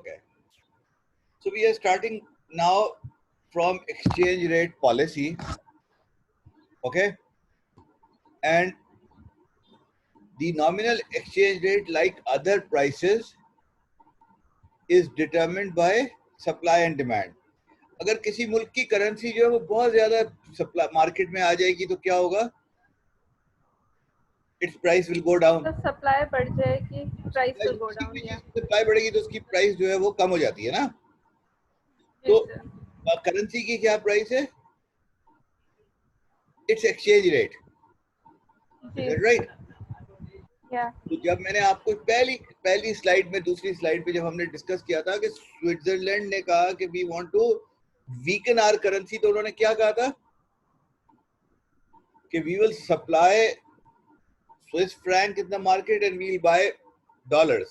Okay. So we are starting now from exchange rate policy. Okay. And the nominal exchange rate, like other prices, is determined by supply and demand. अगर किसी मुल्क की currency जो है वो बहुत ज्यादा सप्लाई मार्केट में आ जाएगी तो क्या होगा? Its price will go down. तो सप्लाई बढ़ जाएगी, प्राइस विल गो डाउन। या सप्लाई बढ़ेगी तो उसकी प्राइस जो है वो कम हो जाती है ना. तो करेंसी की क्या प्राइस है? It's exchange rate. राइट. तो जब मैंने आपको पहली स्लाइड में, दूसरी स्लाइड पे जब हमने डिस्कस किया था कि स्विट्जरलैंड ने कहा कि we want to weaken our currency, तो उन्होंने क्या कहा था कि we will supply Swiss franc in the market and we will buy dollars.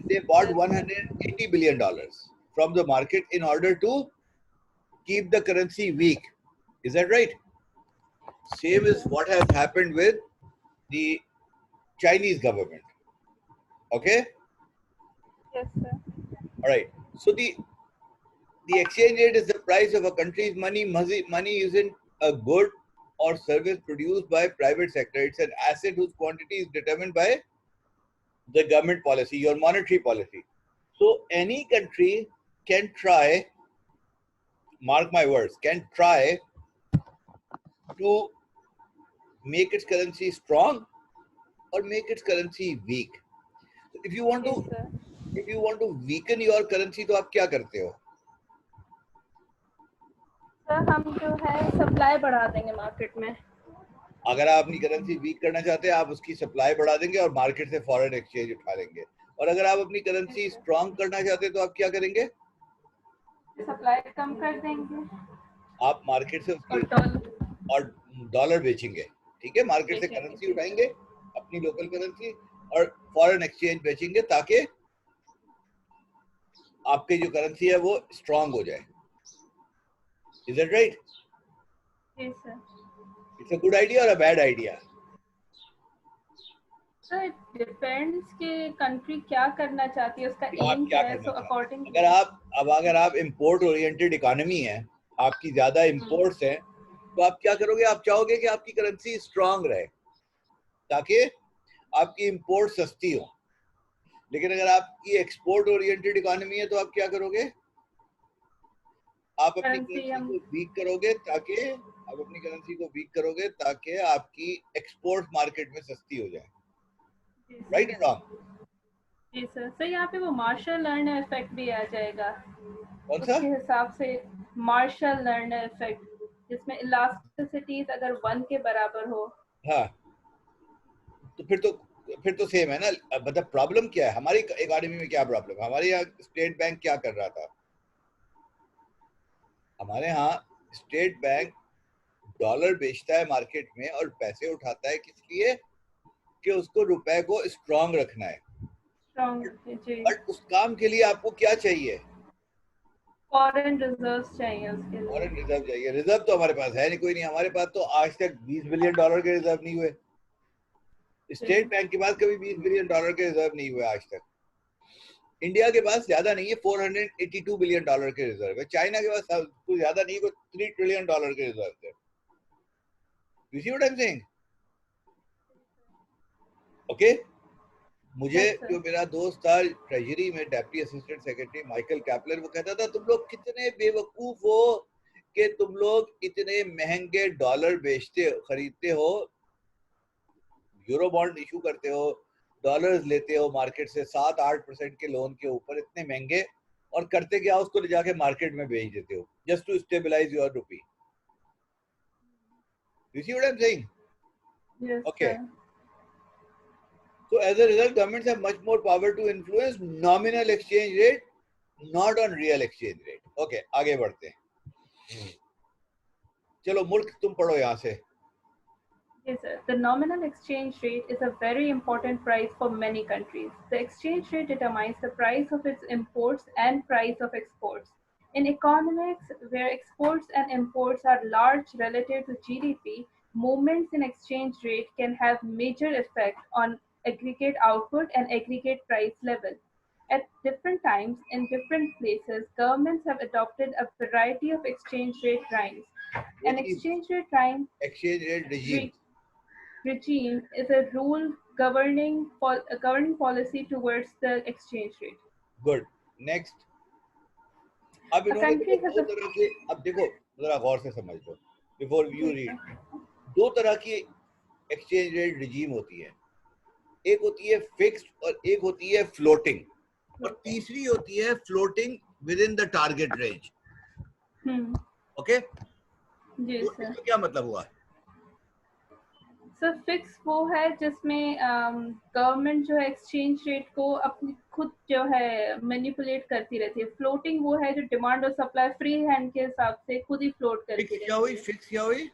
They bought $180 billion from the market in order to keep the currency weak. Is that right? Same is what has happened with the Chinese government. Okay? Yes, sir. All right. So the exchange rate is the price of a country's money. Money isn't a good or service produced by private sector. It's an asset whose quantity is determined by the government policy, your monetary policy. So any country can try, mark my words, can try to make its currency strong or make its currency weak. So if you want to weaken your currency, तो आप क्या करते हो? Sir हम जो है supply बढ़ा देंगे मार्केट में. अगर आप अपनी करेंसी वीक करना चाहते हैं, आप उसकी सप्लाई बढ़ा देंगे और मार्केट से फॉरेन एक्सचेंज उठा लेंगे. और अगर आप अपनी करेंसी स्ट्रांग करना चाहते हैं तो आप क्या करेंगे? सप्लाई कम कर देंगे. आप मार्केट से उसकी और डॉलर बेचेंगे. ठीक है, मार्केट से करेंसी उठाएंगे, अपनी लोकल करेंसी, और फॉरेन एक्सचेंज बेचेंगे ताकि आपकी जो करेंसी है वो स्ट्रांग हो जाए. Is that right? Yes, sir. It's a good idea or a bad idea? So it depends कि कंट्री क्या करना चाहती है, उसका एम क्या है. So according अगर आप इंपोर्ट ओरिएंटेड इकोनॉमी है, आपकी ज्यादा इंपोर्ट्स हैं, तो आप क्या करोगे? आप चाहोगे कि आपकी करेंसी स्ट्रांग रहे ताकि आपकी इंपोर्ट सस्ती हो. लेकिन अगर आपकी एक्सपोर्ट ओरिएंटेड इकोनॉमी है तो आप क्या करोगे? आप अपनी करेंसी को वीक करोगे ताकि आपकी एक्सपोर्ट मार्केट में सस्ती हो जाए. Right and wrong? जी सर. सर यहाँ पे वो मार्शल लर्नर इफेक्ट भी आ जाएगा. कौन सा? उसके हिसाब से मार्शल लर्नर इफेक्ट, जिसमें इलास्टिसिटीज अगर 1 के बराबर हो. हाँ, तो फिर तो सेम है ना. मतलब प्रॉब्लम क्या है हमारी इकोनॉमी में? क्या प्रॉब्लम है हमारे यहाँ? स्टेट बैंक क्या कर रहा था? हमारे यहाँ स्टेट बैंक डॉलर बेचता है मार्केट में और पैसे उठाता है किस लिए? कि उसको रुपए को स्ट्रांग रखना है. बट उस काम के लिए आपको क्या चाहिए? फॉरेन रिजर्व्स चाहिए. उसके लिए फॉरेन रिजर्व चाहिए. रिजर्व तो हमारे पास है नहीं, कोई नहीं. हमारे पास तो आज तक $20 बिलियन के रिजर्व नहीं हुए. स्टेट बैंक के पास कभी $20 बिलियन के रिजर्व नहीं हुए आज तक. इंडिया के पास ज्यादा नहीं है, $482 बिलियन के रिजर्व है. चाइना के पास कुछ ज्यादा नहीं, कोई $3 ट्रिलियन के रिजर्व है. You see what I'm saying? Okay? मुझे जो मेरा दोस्त था ट्रेजरी में डेप्टी असिस्टेंट सेक्रेटरी माइकल कैपलर, वो कहता था तुम लोग कितने बेवकूफ हो कि तुम लोग इतने महंगे डॉलर खरीदते हो, यूरो बॉन्ड इशू करते हो, डॉलर्स लेते हो मार्केट से 7-8% के लोन के ऊपर, इतने महंगे, और करते क्या? उसको ले जाके मार्केट में बेच देते हो just to stabilise your rupee. You see what I'm saying? Yes, okay. Sir. So as a result, governments have much more power to influence nominal exchange rate, not on real exchange rate. Okay, आगे बढ़ते हैं. चलो मुल्क तुम पढ़ो यहाँ से. Yes, sir. The nominal exchange rate is a very important price for many countries. The exchange rate determines the price of its imports and price of exports. In economics, where exports and imports are large relative to GDP, movements in exchange rate can have major effect on aggregate output and aggregate price level. At different times, in different places, governments have adopted a variety of exchange rate rhymes. An exchange rate rhyme exchange rate regime. re- regime is a rule governing policy towards the exchange rate. Good, next. अब A इन्होंने देखो country has दो a तरह के, अब देखो जरा गौर से समझ लो before you yes, read. sir. दो तरह की एक्सचेंज रेट रिजीम होती है, एक होती है फिक्स्ड और एक होती है फ्लोटिंग, और तीसरी होती है floating within the target range. Okay, जी तो सर। इसका क्या मतलब हुआ? सर फिक्स वो है जिसमें गवर्नमेंट जो है एक्सचेंज रेट को अपनी खुद जो है मैनिपुलेट करती रहती है। फ्लोटिंग वो है जो डिमांड और सप्लाई फ्री हैंड के हिसाब से खुद ही फ्लोट करती फिक्स क्या रहती हुई? है। फिक्स क्या हुई?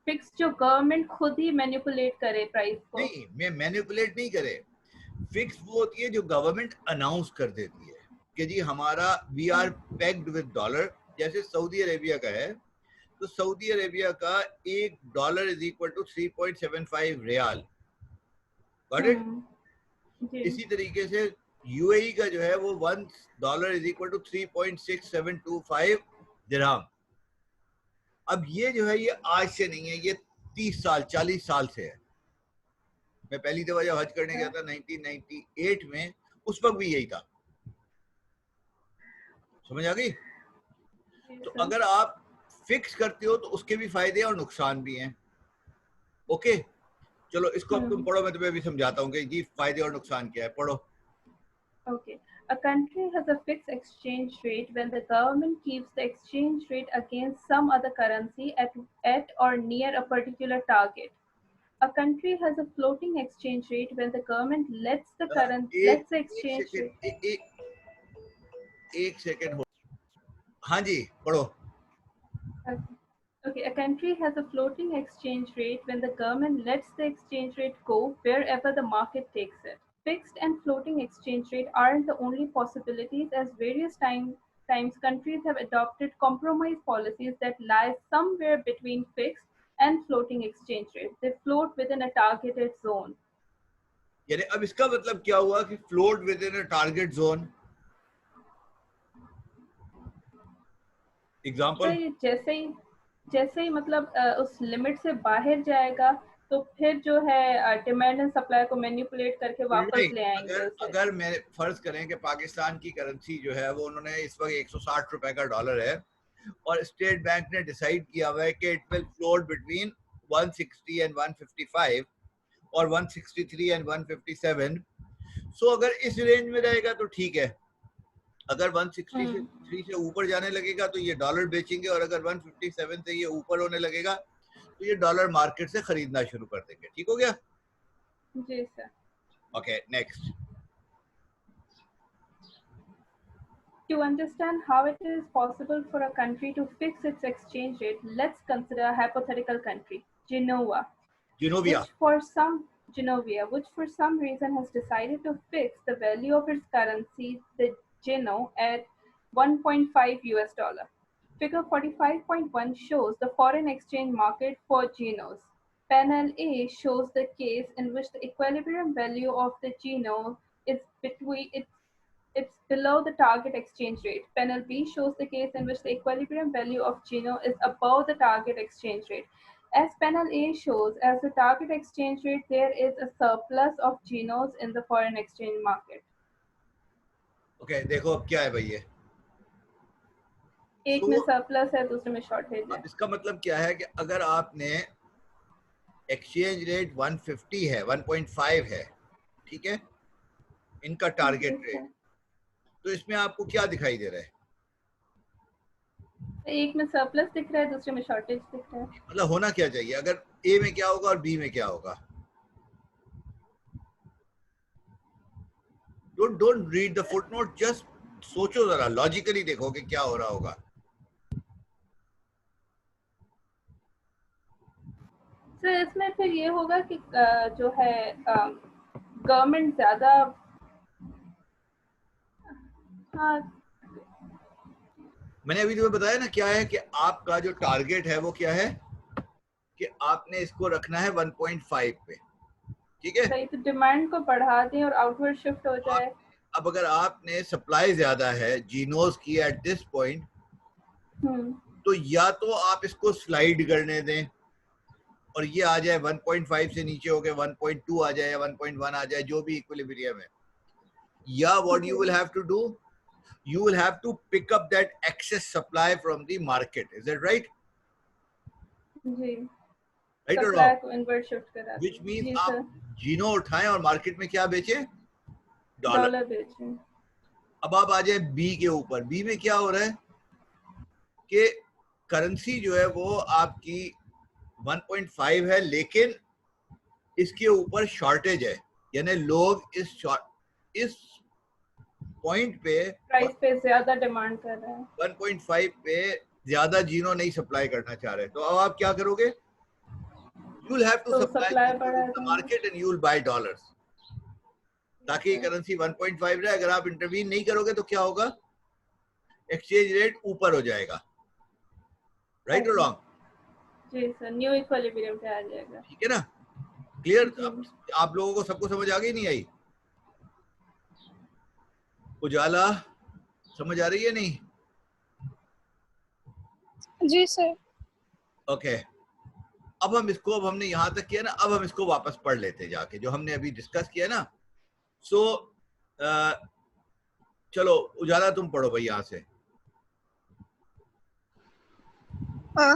फिक्स जो गवर्नमेंट खुद ही मैनिपुलेट करे प्राइस को। नहीं, मैं मैनिपुलेट नहीं करे। फिक्स वो होती है जो गवर्नमेंट अनाउंस कर देती है कि जी हमारा we are pegged with dollar. जैसे सऊदी अरेबिया का है, तो सऊदी अरेबिया का $1 is equal to 3.75 riyal. Got it? जी इसी तरीके से यूएई का जो है वो $1 इज इक्वल टू 3.6725 दिरहम। अब ये जो है ये आज से नहीं है, ये 30 साल 40 साल से है। मैं पहली दफा जब हज करने गया था 1998 में, उस वक्त भी यही था। समझ आ गई? तो अगर आप फिक्स करते हो तो उसके भी फायदे और नुकसान भी हैं। ओके, चलो इसको अब तुम पढ़ो, मैं तुम्हें भी समझाता हूँ कि जी फायदे और नुकसान क्या है। पढ़ो। Okay. A country has a fixed exchange rate when the government keeps the exchange rate against some other currency at or near a particular target. A country has a floating exchange rate when the government एक lets the एक exchange second, rate. एक second हो। हाँ जी, पढ़ो। Okay, a country has a floating exchange rate when the government lets the exchange rate go wherever the market takes it. Fixed and floating exchange rate aren't the only possibilities, as times countries have adopted compromise policies that lie somewhere between fixed and floating exchange rate. They float within a targeted zone. यानी अब इसका मतलब क्या हुआ कि float with in a target zone? Example? Sir जैसे ही मतलब उस लिमिट से बाहर जाएगा तो फिर जो है डिमांड एंड सप्लाई को मैनिपुलेट करके वापस नहीं, ले आएंगे अगर उसे। अगर मैं फर्ज करें कि पाकिस्तान की करेंसी जो है वो उन्होंने इस वक्त 160 रुपए का डॉलर है, और स्टेट बैंक ने डिसाइड किया हुआ है कि it will float between 160 and 155 और 163 एंड 157। सो अगर इस रेंज में रहेगा तो ठीक है। अगर 163 से ऊपर जाने लगेगा तो ये डॉलर बेचेंगे, और अगर 157 से ये ऊपर होने लगेगा तो ये डॉलर मार्केट से खरीदना शुरू कर देंगे। ठीक हो गया? जी sir. Okay, next. To understand how it is possible for a country to fix its exchange rate, let's consider a hypothetical country, Genoa, जिनोविया। which for some Genovia, which for some reason has decided to fix the value of its currency, the Geno, at 1.5 US dollar. Figure 45.1 shows the foreign exchange market for Genos. Panel A shows the case in which the equilibrium value of the Geno is it's below the target exchange rate. Panel B shows the case in which the equilibrium value of Geno is above the target exchange rate. As panel A shows, as the target exchange rate, there is a surplus of Genos in the foreign exchange market. Okay, देखो अब क्या है भाई ये। एक में surplus है, दूसरे में शॉर्टेज है। अब इसका मतलब क्या है कि अगर आपने एक्सचेंज रेट 150 है, 1.5 है, ठीक है, इनका टारगेट रेट, तो इसमें आपको क्या दिखाई दे रहा है? एक में सरप्लस दिख रहा है, दूसरे में शॉर्टेज दिख रहा है। मतलब होना क्या चाहिए? अगर ए में क्या होगा और बी में क्या होगा? Don't read the footnote, just सोचो जरा, लॉजिकली देखो कि क्या हो रहा होगा। सर इसमें फिर ये होगा कि जो है गवर्नमेंट ज्यादा हाँ मैंने अभी तुम्हें बताया ना क्या है कि आपका जो टारगेट है वो क्या है कि आपने इसको रखना है 1.5 पे। ठीक है, सही, तो डिमांड को बढ़ा दें और आउटवर्ड शिफ्ट हो जाए। अब अगर आपने सप्लाई ज्यादा है जीनोस की एट दिस पॉइंट, तो या तो आप इसको स्लाइड करने दें और ये आ जाए 1.5 से नीचे होके 1.2 आ जाए या 1.1 आ जाए, जो भी इक्विलिब्रियम है, या what you will have to do, you will have to pick up that excess supply from the market. Is that right? जी, Right or सप्लाई wrong? को इन्वर्ट शिफ्ट करा Which दें। means जी आप सर, जीनो उठाएं और मार्केट में क्या बेचे, डॉलर। डॉलर बेचें। अब आप आ जाए बी के ऊपर। बी में क्या हो रहा है कि करेंसी जो है वो आपकी 1.5 है, लेकिन इसके ऊपर शॉर्टेज है, यानी लोग इस पॉइंट पे प्राइस पे ज्यादा डिमांड कर रहे हैं। 1.5 पे ज्यादा जीनो नहीं सप्लाई करना चाह रहे, तो अब आप क्या करोगे, you will have to तो supply सप्लाई in बढ़ा the देंगे। market and you will buy dollars, ताकि करेंसी 1.5 रहे। अगर आप इंटरवीन नहीं करोगे तो क्या होगा, एक्सचेंज रेट ऊपर हो जाएगा। राइट और रॉन्ग? जी सर, न्यू इक्विलिब्रियम पे आ जाएगा। ठीक है ना, क्लियर? जी। आप लोगों को सबको समझ आ गई नहीं आई? उजाला समझ आ रही है नहीं? जी सर। ओके, अब हमने यहां तक किया ना, अब हम इसको वापस पढ़ लेते हैं जाके, जो हमने अभी डिस्कस किया ना। सो चलो उजाला तुम पढ़ो भाई यहाँ से।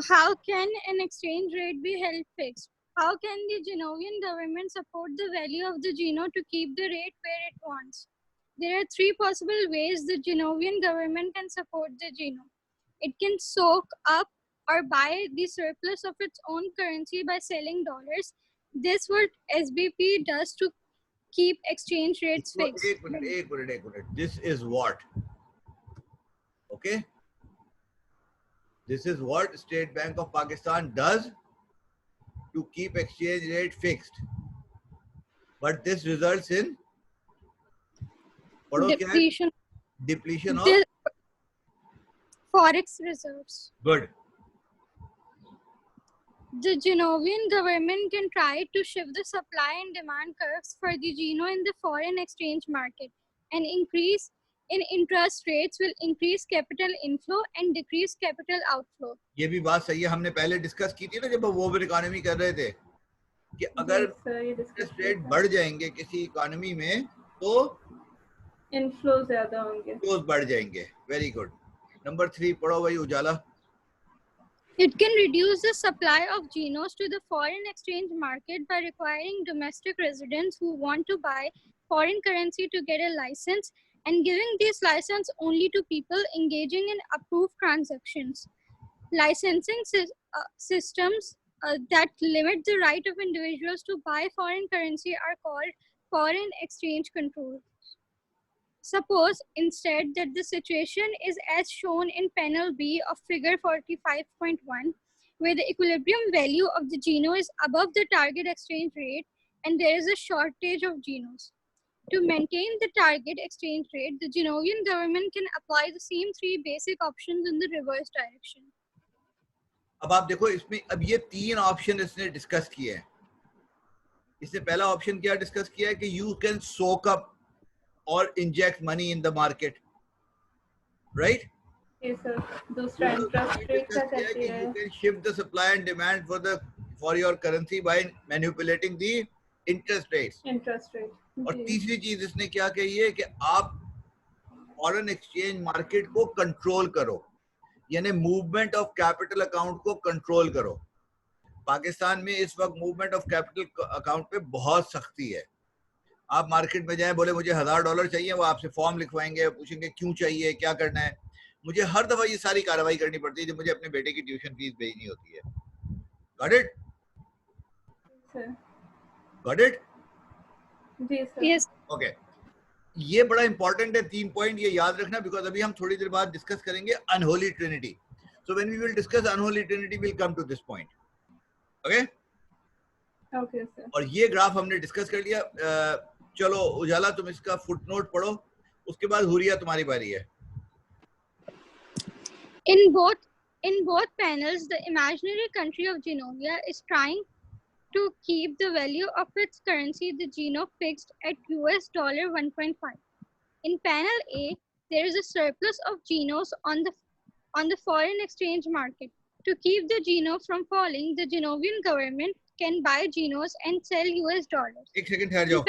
How can an exchange rate be held fixed? How can the Genovian government support the value of the Geno to keep the rate where it wants? There are three possible ways the Genovian government can support the Geno. It can soak up or buy the surplus of its own currency by selling dollars. This what SBP does to keep exchange rates fixed. एक minute, this is what, okay, this is what State Bank of Pakistan does to keep exchange rate fixed, but this results in depletion of forex reserves. Good. The Genovian government can try to shift the supply and demand curves for the Geno in the foreign exchange market. An increase in interest rates will increase capital inflow and decrease capital outflow. ये भी बात सही है, हमने पहले discuss की थी ना जब वो इकोनॉमी कर रहे थे, कि अगर इंटरेस्ट रेट बढ़ जाएंगे किसी इकोनॉमी में तो इनफ्लो ज्यादा होंगे, फ्लोज बढ़ जाएंगे। Very good. नंबर 3 पढ़ो भाई उजाला। It can reduce the supply of Genos to the foreign exchange market by requiring domestic residents who want to buy foreign currency to get a license and giving this license only to people engaging in approved transactions. Licensing systems that limit the right of individuals to buy foreign currency are called foreign exchange controls. Suppose instead that the situation is as shown in panel B of figure 45.1, where the equilibrium value of the Geno is above the target exchange rate and there is a shortage of Genos. To maintain the target exchange rate, the Genovian government can apply the same three basic options in the reverse direction. अब आप देखो इसमें, अब ये 3 option इसने discuss किए हैं। इसने पहला ऑप्शन क्या डिस्कस किया है कि you can soak up or inject money in the market, right? Yes sir. दूसरा इंटरेस्ट रेट का कहते हैं, you can shift the supply and demand for your currency by manipulating the interest rates. Interest rate. और तीसरी चीज इसने क्या कही है कि आप फॉरेन एक्सचेंज मार्केट को कंट्रोल करो, यानी मूवमेंट ऑफ कैपिटल अकाउंट को कंट्रोल करो। पाकिस्तान में इस वक्त मूवमेंट ऑफ कैपिटल अकाउंट पे बहुत सख्ती है। आप मार्केट में जाएं, बोले मुझे $1000 चाहिए, वो आपसे फॉर्म लिखवाएंगे, पूछेंगे क्यों चाहिए, क्या करना है। मुझे हर दफा ये सारी कार्रवाई करनी पड़ती है जब मुझे अपने बेटे की ट्यूशन फीस भेजनी होती है। Got it? Got it? जी सर। Yes. Okay. ये बड़ा इंपॉर्टेंट है, 3 पॉइंट ये याद रखना, बिकॉज अभी हम थोड़ी देर बाद डिस्कस करेंगे unholy trinity. So when we will discuss unholy trinity will come to this point. Okay okay sir. और ये ग्राफ हमने डिस्कस कर लिया। चलो उजाला तुम इसका फुटनोट पढ़ो, उसके बाद हुरिया तुम्हारी बारी है। In both panels, the imaginary country of Genovia is trying to keep the value of its currency, the Geno, fixed at $1.5. In panel A, there is a surplus of Genos on the foreign exchange market. To keep the Geno from falling, the Genovian government can buy Genos and sell US dollars. एक second ठहर जाओ,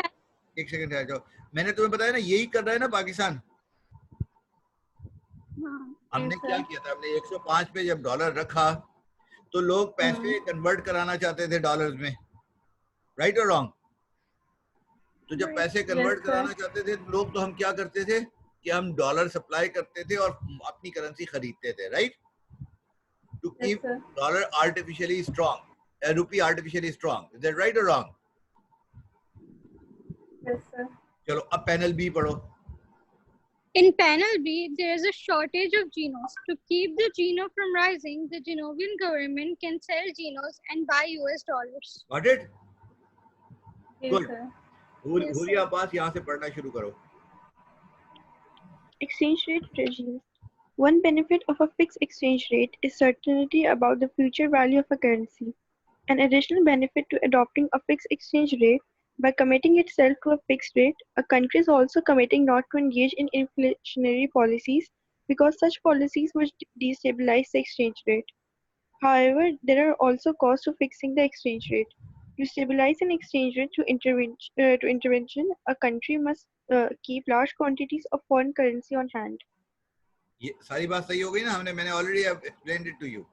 एक second ठहर जाओ। मैंने तुम्हें बताया ना, यही कर रहा है ना पाकिस्तान। हमने क्या किया था, हमने 105 पे जब डॉलर रखा तो लोग पैसे कन्वर्ट कराना चाहते थे डॉलर्स में, राइट और रॉन्ग? तो जब पैसे कन्वर्ट कराना चाहते थे लोग, तो हम क्या करते थे कि हम डॉलर सप्लाई करते थे और अपनी करेंसी खरीदते थे, right? To keep dollar artificially strong, rupee artificially strong. Is that right और रॉन्ग? Yes, sir. चलो अब पैनल बी पढ़ो। In panel B, there is a shortage of Genos. To keep the Geno from rising, the Genovian government can sell Genos and buy US dollars. Got it? Yes, Good. sir. Huriya Abbas, यहाँ से पढ़ना शुरू करो। Exchange rate regimes. One benefit of a fixed exchange rate is certainty about the future value of a currency. An additional benefit to adopting a fixed exchange rate, by committing itself to a fixed rate, a country is also committing not to engage in inflationary policies because such policies would destabilize the exchange rate. However, there are also costs to fixing the exchange rate. To stabilize an exchange rate to intervention, a country must keep large quantities of foreign currency on hand. ये सारी बात सही हो गई ना? मैंने already explained it to you.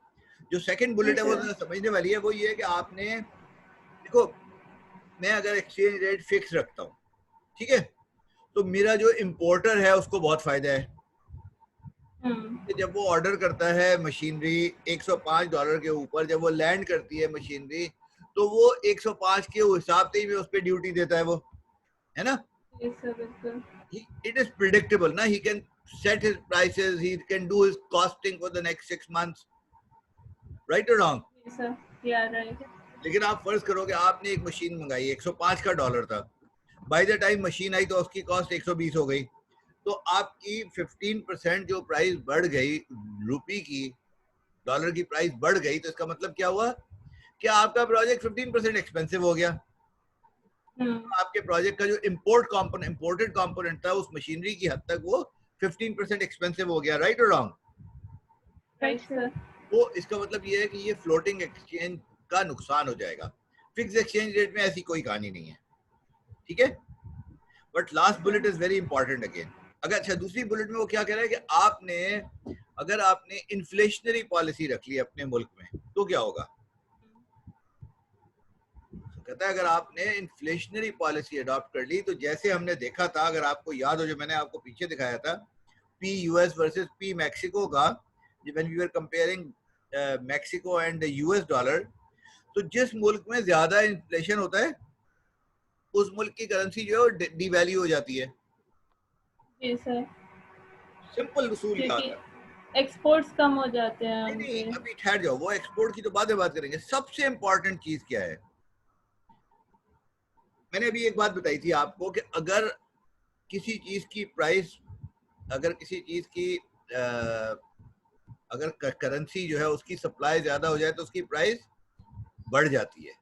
जो second bullet है वो समझने वाली है, वो ये है कि आपने देखो, मैं अगर एक्सचेंज रेट फिक्स रखता हूँ, ठीक है, तो मेरा जो इंपोर्टर है उसको बहुत फायदा है कि जब वो ऑर्डर करता है मशीनरी $105 के ऊपर, जब वो लैंड करती है मशीनरी, तो वो 105 के हिसाब से ही मैं उस पर ड्यूटी देता है, वो है ना? It is predictable ना, he can set his prices, he can do his costing for the next 6 months, right or wrong? Yes, sir. Yeah, right. लेकिन आप फर्ज करो कि आपने एक मशीन मंगाई, 105 का डॉलर था, बाय द टाइम मशीन आई तो उसकी कॉस्ट 120 हो गई, तो आपकी 15% जो प्राइस बढ़ गई रुपी की, डॉलर की प्राइस बढ़ गई, तो इसका मतलब क्या हुआ कि आपका प्रोजेक्ट 15% एक्सपेंसिव हो गया। आपके प्रोजेक्ट का जो इम्पोर्टेड कंपोनेंट था उस मशीनरी की हद तक वो 15% एक्सपेंसिव हो गया, राइट और रॉन्ग? Right sir. तो इसका मतलब ये है कि ये फ्लोटिंग एक्सचेंज का नुकसान हो जाएगा। फिक्स एक्सचेंज रेट में ऐसी कोई कहानी नहीं है, ठीक है? But last bullet is very important again. अगर अच्छा, दूसरी बुलेट में वो क्या कह रहा है कि अगर आपने इन्फ्लेशनरी पॉलिसी रख ली अपने मुल्क में तो क्या होगा? तो कहता है अगर आपने इन्फ्लेशनरी पॉलिसी अडॉप्ट कर ली, तो जैसे हमने देखा था, अगर आपको याद हो, जो मैंने आपको पीछे दिखाया था, P US versus P Mexico का, when we were comparing Mexico and US dollar, तो जिस मुल्क में ज्यादा इन्फ्लेशन होता है उस मुल्क की करेंसी जो है वो डिवैल्यू हो जाती है। जी सर। सिंपल उसूल याद है। एक्सपोर्ट्स कम हो जाते हैं। नहीं, अभी ठहर जाओ, वो एक्सपोर्ट की तो बाद में बात करेंगे। सबसे इंपॉर्टेंट चीज क्या है? मैंने अभी एक बात बताई थी आपको कि अगर किसी चीज की प्राइस, अगर किसी चीज की अगर करेंसी जो है उसकी सप्लाई ज्यादा हो जाए तो उसकी प्राइस बढ़ जाती है,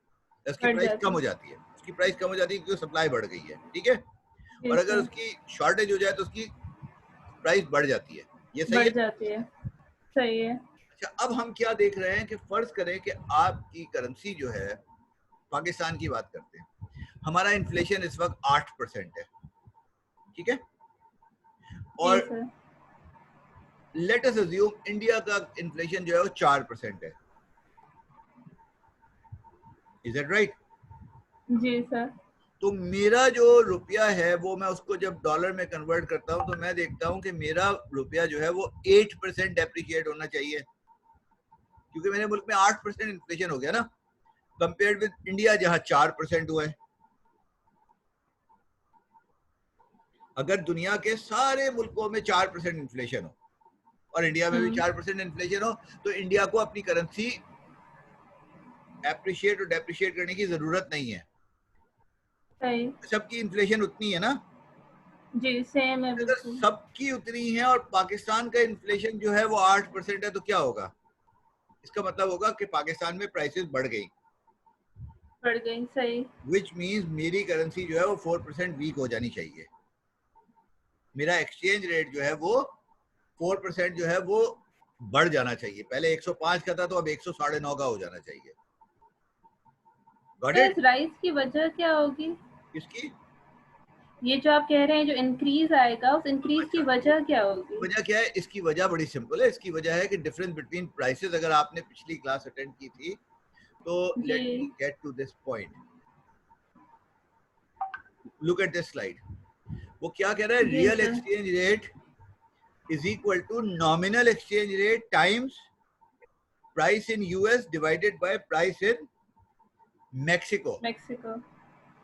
उसकी प्राइस कम हो जाती है, उसकी प्राइस कम हो जाती है क्योंकि सप्लाई बढ़ गई है, ठीक है? और अगर उसकी शॉर्टेज हो जाए तो उसकी प्राइस बढ़ जाती है। ये सही है? जाती है, सही है। अच्छा, अब हम क्या देख रहे हैं कि फर्ज करें कि आपकी करेंसी जो है, पाकिस्तान की बात करते हैं, हमारा इन्फ्लेशन इस वक्त 8% है, ठीक है? और लेट अस अज्यूम इंडिया का इन्फ्लेशन जो है वो 4% है। Is that right? जी सर। तो मेरा जो रुपया है वो मैं उसको जब डॉलर में कन्वर्ट करता हूँ तो मैं देखता हूँ कि मेरा रुपया जो है वो 8% डेप्रिशिएट होना चाहिए, क्योंकि मेरे मुल्क में 8% इन्फ्लेशन हो गया ना, कंपेयर्ड विद इंडिया जहाँ 4% हुआ है। अगर दुनिया के सारे मुल्कों में 4% इन्फ्लेशन हो और इंडिया में भी 4% इन्फ्लेशन हो, तो इंडिया को अपनी करेंसी एप्रिशिएट और डेप्रिशिएट करने की जरूरत नहीं है। सबकी इन्फ्लेशन उतनी है ना? जी सेम है। अगर सबकी उतनी है और पाकिस्तान का इन्फ्लेशन जो है वो 8% है, तो क्या होगा? इसका मतलब होगा कि पाकिस्तान में प्राइसेस बढ़ गई। सही। विच मीन्स मेरी करेंसी जो है वो 4% वीक हो जानी चाहिए। मेरा एक्सचेंज रेट जो है वो 4% जो है वो बढ़ जाना चाहिए। पहले 105 का था तो अब 109.5 का हो जाना चाहिए। गॉट तो इट? इस राइज की वजह क्या होगी? किसकी? ये जो आप कह रहे हैं जो इंक्रीज आएगा, उस इंक्रीज की वजह क्या होगी? वजह क्या है? इसकी वजह बड़ी सिंपल है। इसकी वजह है कि डिफरेंस बिटवीन प्राइसेस, अगर आपने पिछली क्लास अटेंड की थी तो लेट जी। Me get to this point. Look at this slide. वो क्या कह रहा है? जी real sir. Exchange rate is equal to nominal exchange rate times price in US divided by price in Mexico. Mexico.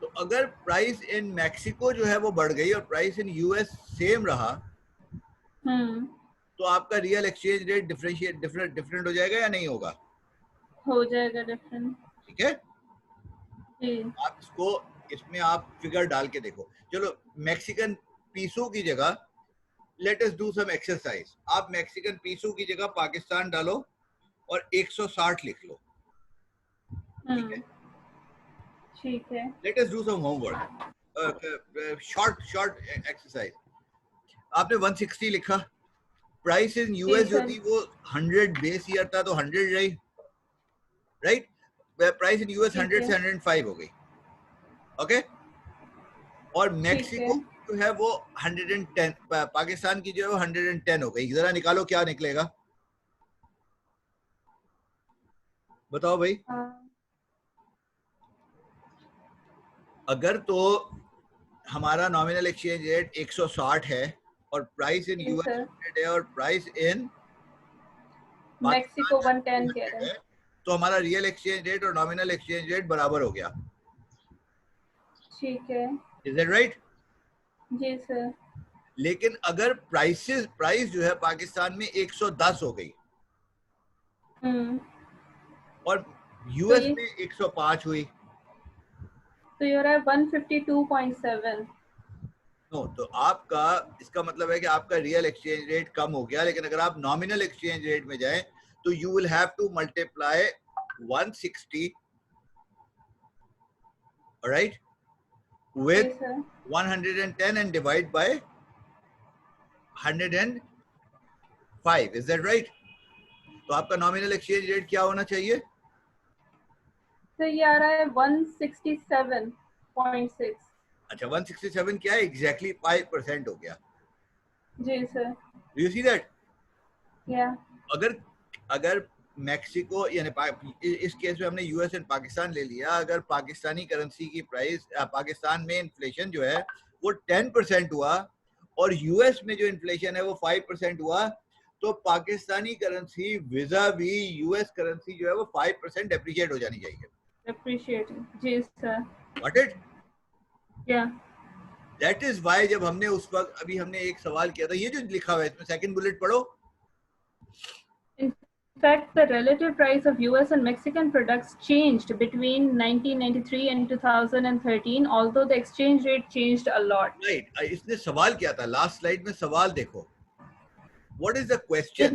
तो अगर प्राइस इन मैक्सिको जो है वो बढ़ गई और प्राइस इन यूएस सेम रहा तो आपका रियल एक्सचेंज रेट डिफरेंट हो जाएगा या नहीं होगा? हो जाएगा डिफरेंट। ठीक है, जी। आप इसको इसमें आप फिगर डाल के देखो। चलो मैक्सिकन पीसो की जगह let us do some exercise. आप मैक्सिकन पीसो की जगह पाकिस्तान डालो और 160 लिख लो। ठीक है, ठीक है। Let us do some homework, short exercise. आपने 160 लिखा, प्राइस इन यूएस जो थी वो 100 बेस ईयर था तो 100 रही, राइट? प्राइस इन यूएस 100 से 105 हो गई। ओके, और मैक्सिको जो है वो 110, पाकिस्तान की जो है वो 110 हो गई। जरा निकालो क्या निकलेगा, बताओ भाई। अगर तो हमारा नॉमिनल एक्सचेंज रेट 160 है और प्राइस इन यूएस 100 है और प्राइस इन मेक्सिको 110 कह रहे है, हैं। तो हमारा रियल एक्सचेंज रेट और नॉमिनल एक्सचेंज रेट बराबर हो गया। ठीक है। Is that right? जी सर। लेकिन अगर प्राइस जो है पाकिस्तान में 110 हो गई और यूएस में 105 हुई तो ये हो रहा है 152.7। नो, तो आपका इसका मतलब है कि आपका रियल एक्सचेंज रेट कम हो गया। लेकिन अगर आप नॉमिनल एक्सचेंज रेट में जाएं तो you will have to multiply 160 right with 110 and divide by 105. Is that right? तो आपका नॉमिनल एक्सचेंज रेट क्या होना चाहिए? तो ये आ रहा है 167.6। अच्छा, 167 क्या है? एग्जैक्टली 5% हो गया। जी sir. Do you see that? या अगर मैक्सिको यानी इस केस में हमने यूएस एंड पाकिस्तान ले लिया, अगर पाकिस्तानी करेंसी की प्राइस पाकिस्तान में इन्फ्लेशन जो है वो 10% हुआ और यूएस में जो इन्फ्लेशन है वो 5% हुआ, तो Pakistani currency vis-a-vis US currency जो है वो 5% डेप्रिशिएट हो जानी चाहिए। एप्रिशिएटिंग। जी सर। Got it? या दैट इज व्हाई जब हमने उस वक्त अभी हमने एक सवाल किया था, ये जो लिखा हुआ है इसमें सेकंड बुलेट पढ़ो। In fact, the relative price of US and Mexican products changed between 1993 and 2013, although the exchange rate changed a lot. Right, इसने सवाल किया था। लास्ट स्लाइड में सवाल देखो, what is the question?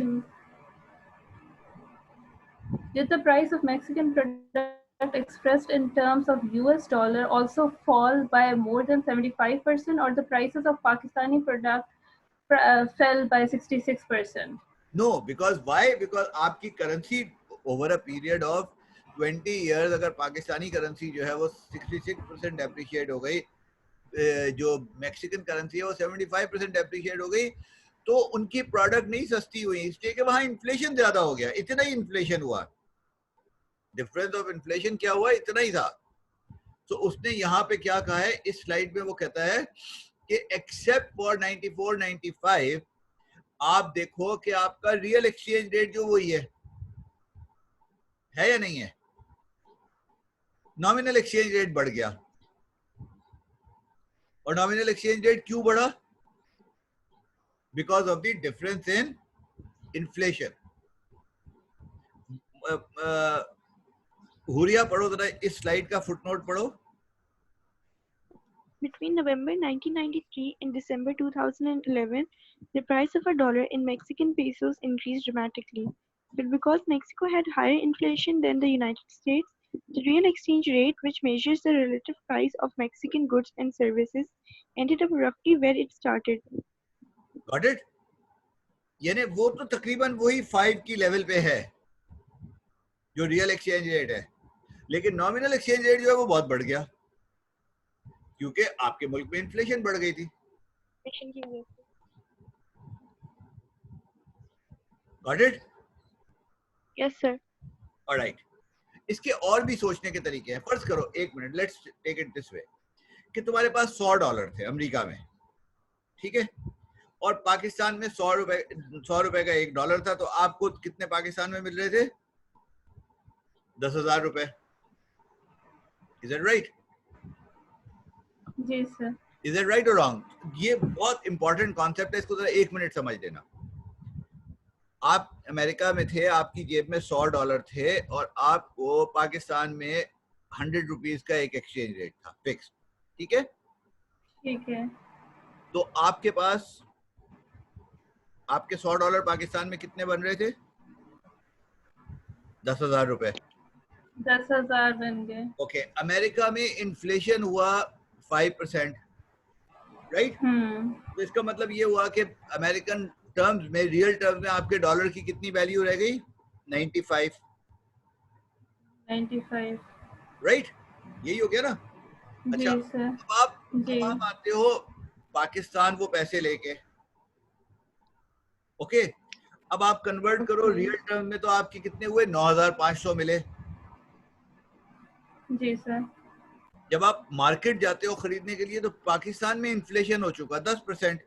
Did the price of Mexican product expressed in terms of US dollar also fall by more than 75%, or the prices of Pakistani product fell by 66%? No, because why? Because आपकी currency over a period of 20 years अगर Pakistani currency जो है वो 66% depreciate हो गई, जो Mexican currency है वो 75% डेप्रिशिएट हो गई, तो उनकी प्रोडक्ट नहीं सस्ती हुई, इसलिए कि वहां इन्फ्लेशन ज्यादा हो गया। इतना ही इन्फ्लेशन हुआ, डिफरेंस ऑफ इन्फ्लेशन क्या हुआ, इतना ही था। तो उसने यहाँ पे क्या कहा है इस स्लाइड में, वो कहता है कि एक्सेप्ट फॉर 94 95 आप देखो कि आपका रियल एक्सचेंज रेट जो वही है या नहीं है? नॉमिनल एक्सचेंज रेट बढ़ गया। और नॉमिनल एक्सचेंज रेट क्यों बढ़ा? Because of the difference in inflation. Huriya पढ़ो जरा इस स्लाइड का फुटनोट पढ़ो। Between November 1993 and December 2011, the price of a dollar in Mexican pesos increased dramatically. But because Mexico had higher inflation than the United States, the real exchange rate, which measures the relative price of Mexican goods and services, ended up roughly where it started. Got it? यानी वो तो तकरीबन वही 5 की level पे है जो real exchange rate है, लेकिन नॉमिनल एक्सचेंज रेट जो है वो बहुत बढ़ गया क्योंकि आपके मुल्क में इन्फ्लेशन बढ़ गई थी। Got it? Yes, sir. Alright, इसके और भी सोचने के तरीके हैं। फर्ज करो, एक minute, let's take it this way कि तुम्हारे पास $100 थे अमेरिका में, ठीक है, और पाकिस्तान में 100 रुपए का $1 था, तो आपको कितने पाकिस्तान में मिल रहे थे? 10,000 रुपए। Is it right? जी सर। इज इट राइट और रॉन्ग? ये बहुत इंपॉर्टेंट कॉन्सेप्ट है, इसको जरा 1 मिनट समझ लेना। आप अमेरिका में थे, आपकी जेब में $100 थे और आपको पाकिस्तान में 100 रुपीज का एक एक्सचेंज रेट था फिक्स, ठीक है? ठीक है। तो आपके पास आपके $100 पाकिस्तान में कितने बन रहे थे? 10,000 रुपए। 10,000 बन गए। ओके, अमेरिका में इन्फ्लेशन हुआ 5%, राइट? तो इसका मतलब ये हुआ कि अमेरिकन टर्म्स में, रियल टर्म्स में आपके डॉलर की कितनी वैल्यू रह गई? 95, राइट? यही हो गया ना? जी अच्छा, सर। अब आप आते हो पाकिस्तान वो पैसे लेके, ओके, अब आप कन्वर्ट करो रियल टर्म में, तो आपके कितने हुए? 9,500 मिले। जी सर। जब आप मार्केट जाते हो खरीदने के लिए, तो पाकिस्तान में इन्फ्लेशन हो चुका 10%,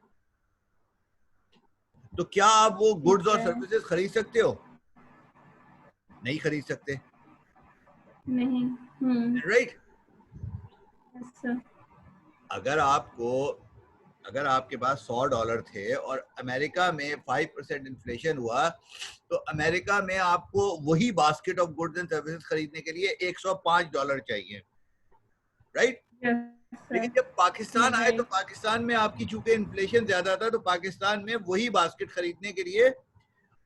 तो क्या आप वो गुड्स और सर्विसेज खरीद सकते हो? नहीं खरीद सकते, नहीं। राइट? सर। अगर आपके पास $100 थे और अमेरिका में 5% इन्फ्लेशन हुआ, तो अमेरिका में आपको वही basket of goods and services खरीदने के लिए $105 चाहिए, राइट? लेकिन जब पाकिस्तान आए, तो पाकिस्तान में आपकी चूंकि इन्फ्लेशन ज्यादा था, तो पाकिस्तान में वही बास्केट खरीदने के लिए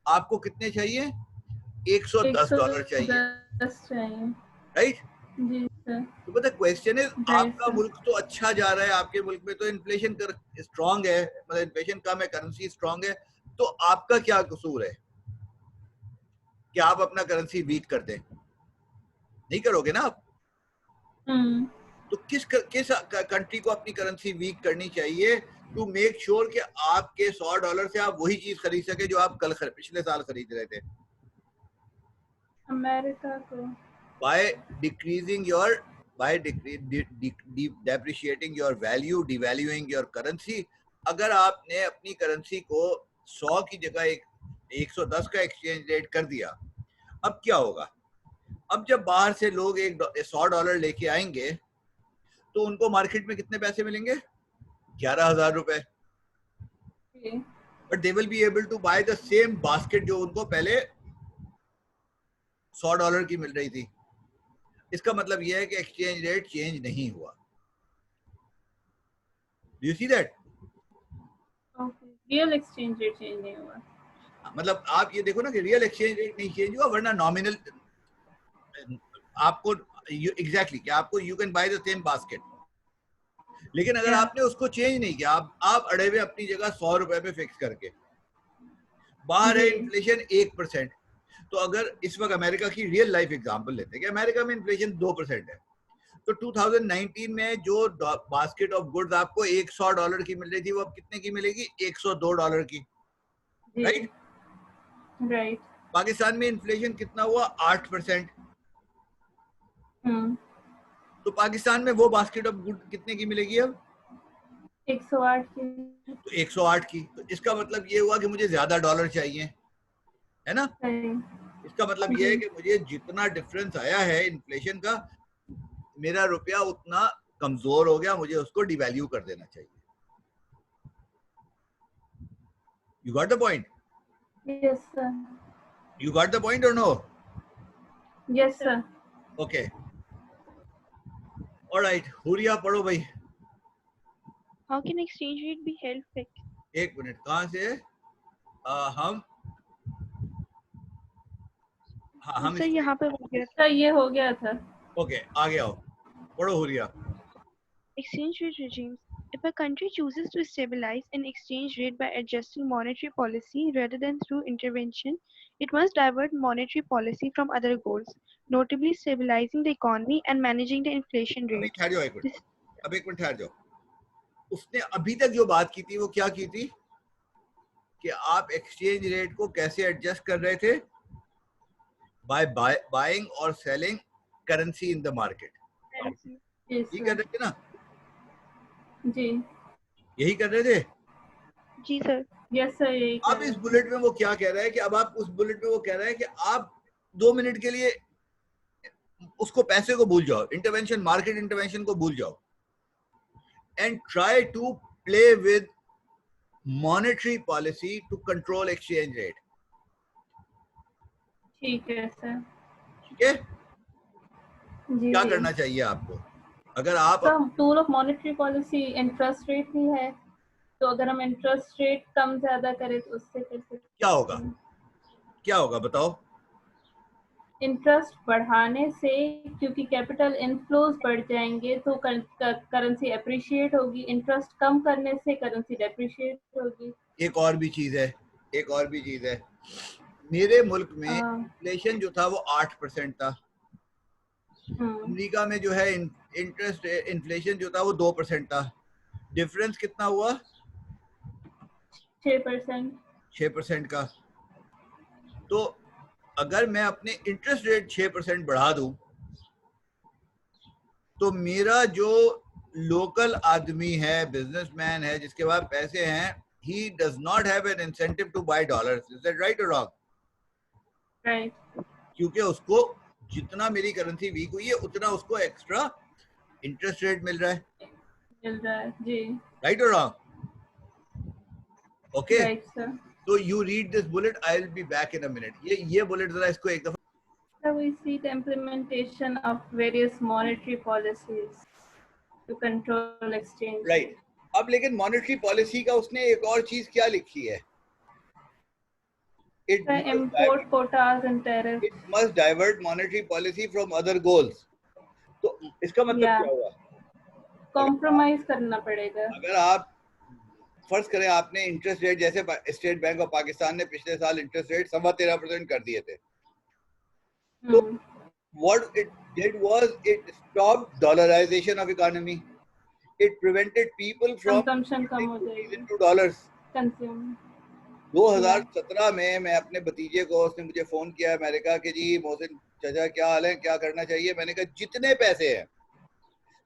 आपको कितने चाहिए? $110 चाहिए, राइट? जी सर। तो पता क्वेश्चन है, आपका मुल्क तो अच्छा जा रहा है, आपके मुल्क में तो इन्फ्लेशन स्ट्रांग है, मतलब इन्फ्लेशन कम है, करेंसी स्ट्रांग है, तो आपका क्या कसूर है कि आप अपना करेंसी वीक कर दें? नहीं करोगे ना आप। तो किस कंट्री को अपनी करेंसी वीक करनी चाहिए टू मेक श्योर कि आपके $100 से आप वही चीज खरीद सके जो आप पिछले साल खरीद रहे थे? अमेरिका को by depreciating your value, devaluing your currency. अगर आपने अपनी करेंसी को 100 की जगह 110 का एक्सचेंज रेट कर दिया, अब क्या होगा? अब जब बाहर से लोग $100 लेके आएंगे, तो उनको मार्केट में कितने पैसे मिलेंगे? 11,000 रुपए। But they will be able to buy the same basket जो उनको पहले $100 की मिल रही थी। इसका मतलब यह है कि एक्सचेंज रेट चेंज नहीं हुआ। Do you see that? Real exchange rate change नहीं हुआ। मतलब आप ये देखो ना कि रियल एक्सचेंज रेट नहीं चेंज हुआ, वरना नॉमिनल आपको एग्जैक्टली कि आपको you can buy the same basket, लेकिन अगर आपने उसको चेंज नहीं किया, आप अड़े हुए अपनी जगह 100 रुपए पे फिक्स करके, बाहर है इन्फ्लेशन 1%, तो अगर इस वक्त अमेरिका की रियल लाइफ एग्जांपल लेते हैं कि अमेरिका में इन्फ्लेशन 2% है, तो 2019 में जो बास्केट ऑफ गुड्स आपको $100 की मिल रही थी, वो अब कितने की मिलेगी? $102 की, राइट? राइट। पाकिस्तान में इन्फ्लेशन कितना हुआ? 8%। तो पाकिस्तान में वो बास्केट ऑफ गुड कितने की मिलेगी अब? 108 की। तो 108 की। तो इसका मतलब ये हुआ कि मुझे ज्यादा डॉलर चाहिए, है ना? इसका मतलब ये है कि मुझे जितना डिफरेंस आया है इन्फ्लेशन का, मेरा रुपया उतना कमजोर हो गया, मुझे उसको डिवैल्यू कर देना चाहिए। You got the point? Yes, sir. You got the point or no? Yes, sir. Okay. All right. Huriya पढ़ो भाई। How can exchange rate be held fixed? एक मिनट, कहाँ से हम सर यहाँ पे हो गया था, ये हो गया था। ओके, आगे आओ, पढ़ो Huriya. Exchange rate regimes If a country chooses to stabilize an exchange rate by adjusting monetary policy rather than through intervention, it must divert monetary policy from other goals, notably stabilizing the economy and managing the inflation अभी rate. ठहर जाओ एक This, minute, अब एक minute ठहर जाओ. उसने अभी तक जो बात की थी वो क्या की थी कि आप एक्सचेंज रेट को कैसे एडजस्ट कर रहे थे? बाय बाइंग और selling currency in the market. Yes, यही कर sir. रहे थे ना? जी. यही कर रहे थे. जी सर. Yes, sir. यही अब कर इस रहे थे. बुलेट में वो क्या कह रहा है कि अब आप उस बुलेट में वो कह रहा है कि आप 2 मिनट के लिए उसको पैसे को भूल जाओ, इंटरवेंशन, मार्केट इंटरवेंशन को भूल जाओ, and try to play with monetary policy to control exchange rate. ठीक है सर. ठीक है? जी क्या जी. करना चाहिए आपको अगर आप sir tool of monetary policy interest rate ही है, तो अगर हम इंटरेस्ट रेट कम ज्यादा करें तो उससे कर सकते क्या होगा? हैं. क्या होगा बताओ? इंटरेस्ट बढ़ाने से, क्योंकि कैपिटल इनफ्लोज बढ़ जाएंगे तो करेंसी अप्रिशिएट होगी. इंटरेस्ट कम करने से करेंसी डेप्रिशिएट होगी. एक और भी चीज है, एक और भी चीज है. मेरे मुल्क में इन्फ्लेशन जो था वो 8% था. अमेरिका में जो है इंटरेस्ट इन्फ्लेशन जो था वो 2% था. डिफरेंस कितना हुआ? 6%. 6% का. तो अगर मैं अपने इंटरेस्ट रेट 6% बढ़ा दूं तो मेरा जो लोकल आदमी है, बिजनेसमैन है, जिसके पास पैसे हैं, he does not have an incentive to buy dollars. Is that right or wrong? Right. क्योंकि उसको जितना मेरी करेंसी वीक हुई है उतना उसको एक्स्ट्रा इंटरेस्ट रेट मिल रहा है. मिल रहा है जी. Right or wrong? Okay. Right, sir. So you read this bullet. I'll be back in a minute. ये bullet जरा इसको एक दफा. So we see the implementation of various monetary policies to control exchange. Right. अब लेकिन monetary policy का उसने एक और चीज क्या लिखी है? The import quotas and tariffs. It must divert monetary policy from other goals. तो इसका मतलब Yeah. क्या हुआ? Compromise करना पड़ेगा. अगर आप फर्ज करें आपने इंटरेस्ट रेट, जैसे स्टेट बैंक ऑफ पाकिस्तान ने पिछले साल इंटरेस्ट रेट 13.5% कर दिए थे. तो what it did was it stopped dollarization of economy. It prevented people from Consumption कम हो जाएगी. into dollars. Consume. 2017 में मैं अपने भतीजे को, उसने मुझे फोन किया अमेरिका के, जी मोहसिन चाचा क्या हाल है, क्या करना चाहिए? मैंने कहा जितने पैसे हैं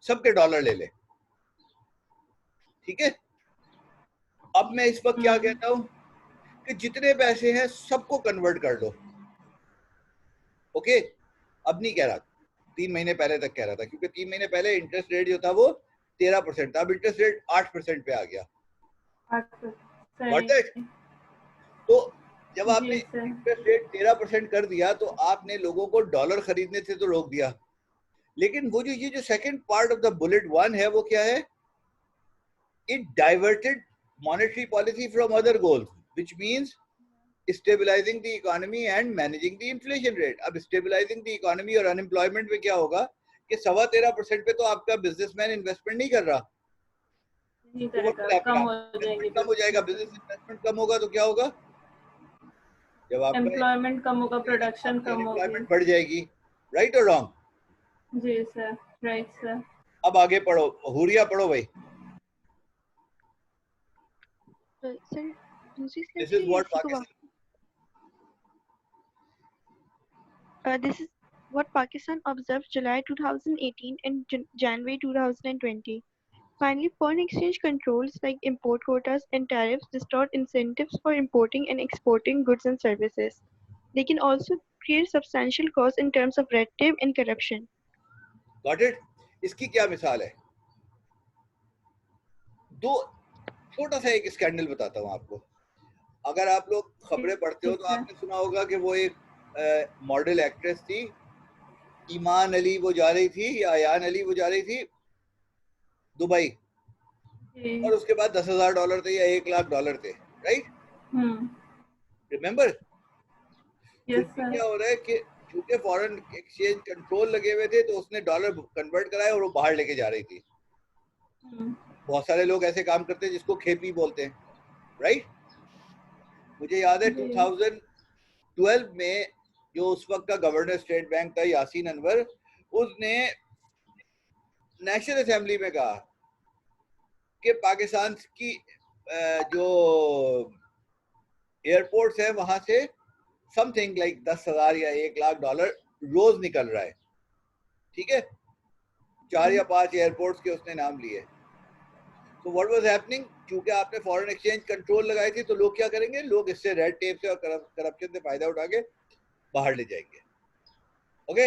सबके डॉलर ले ले. ठीक है? अब मैं इस वक्त क्या कहता हूं कि जितने पैसे हैं सबको कन्वर्ट कर लो. ओके? अब नहीं कह रहा, 3 महीने पहले तक कह रहा था, क्योंकि 3 महीने पहले इंटरेस्ट रेट जो था वो 13% था. अब इंटरेस्ट रेट 8% पे आ गया. तो जब आपने इंटरेस्ट रेट 13% कर दिया तो आपने लोगों को डॉलर खरीदने से तो रोक दिया. लेकिन वो ये जो second part of the bullet 1 है वो क्या है? It diverted monetary policy from other goals, which means stabilising the economy and managing the inflation rate. अब स्टेबलाइजिंग द इकोनॉमी और अनएम्प्लॉयमेंट में क्या होगा कि 13.5% पे तो आपका बिजनेसमैन इन्वेस्टमेंट नहीं कर रहा. कम हो जाएगा. बिजनेस इन्वेस्टमेंट कम होगा तो क्या होगा? जब आपका एम्प्लॉयमेंट कम होगा, प्रोडक्शन कम होगी, एम्प्लॉयमेंट बढ़ जाएगी. राइट और रॉन्ग? जी सर. Right sir. अब आगे पढ़ो, हुरिया पढ़ो भाई. सर दूसरी slide. This is what Pakistan. This is what Pakistan observed July 2018 and January 2020. Finally, foreign exchange controls like import quotas and tariffs distort incentives for importing and exporting goods and services. They can also create substantial costs in terms of red tape and corruption. Got it? इसकी क्या मिसाल है? दो छोटा सा एक scandal बताता हूँ आपको. अगर आप लोग खबरें पढ़ते हो तो आपने सुना होगा कि वो एक मॉडल एक्ट्रेस थी, ईमान अली, वो जा रही थी, या अयान अली, वो जा रही थी दुबई, और उसके बाद $10,000 थे या $1,00,000 थे. राइट? रिमेम्बर? क्या हो रहा है कि चूंकि फॉरेन एक्सचेंज कंट्रोल लगे हुए थे तो उसने डॉलर कन्वर्ट कराया और वो बाहर लेके जा रही थी. बहुत सारे लोग ऐसे काम करते हैं जिसको खेपी बोलते हैं, राइट। मुझे याद है जी 2012 में जो उस वक्त का गवर्नर स्टेट बैंक था यासीन अनवर, उसने नेशनल असेंबली में कहा कि पाकिस्तान की जो एयरपोर्ट्स है वहां से समथिंग लाइक 10,000 या $1,00,000 रोज निकल रहा है, ठीक है। 4 या 5 एयरपोर्ट्स के उसने नाम लिए। तो व्हाट वाज हैपनिंग, क्योंकि आपने फॉरेन एक्सचेंज कंट्रोल लगाई थी, तो लोग क्या करेंगे, लोग इससे रेड टेप से और करप्शन से फायदा उठा के बाहर ले जाएंगे। ओके,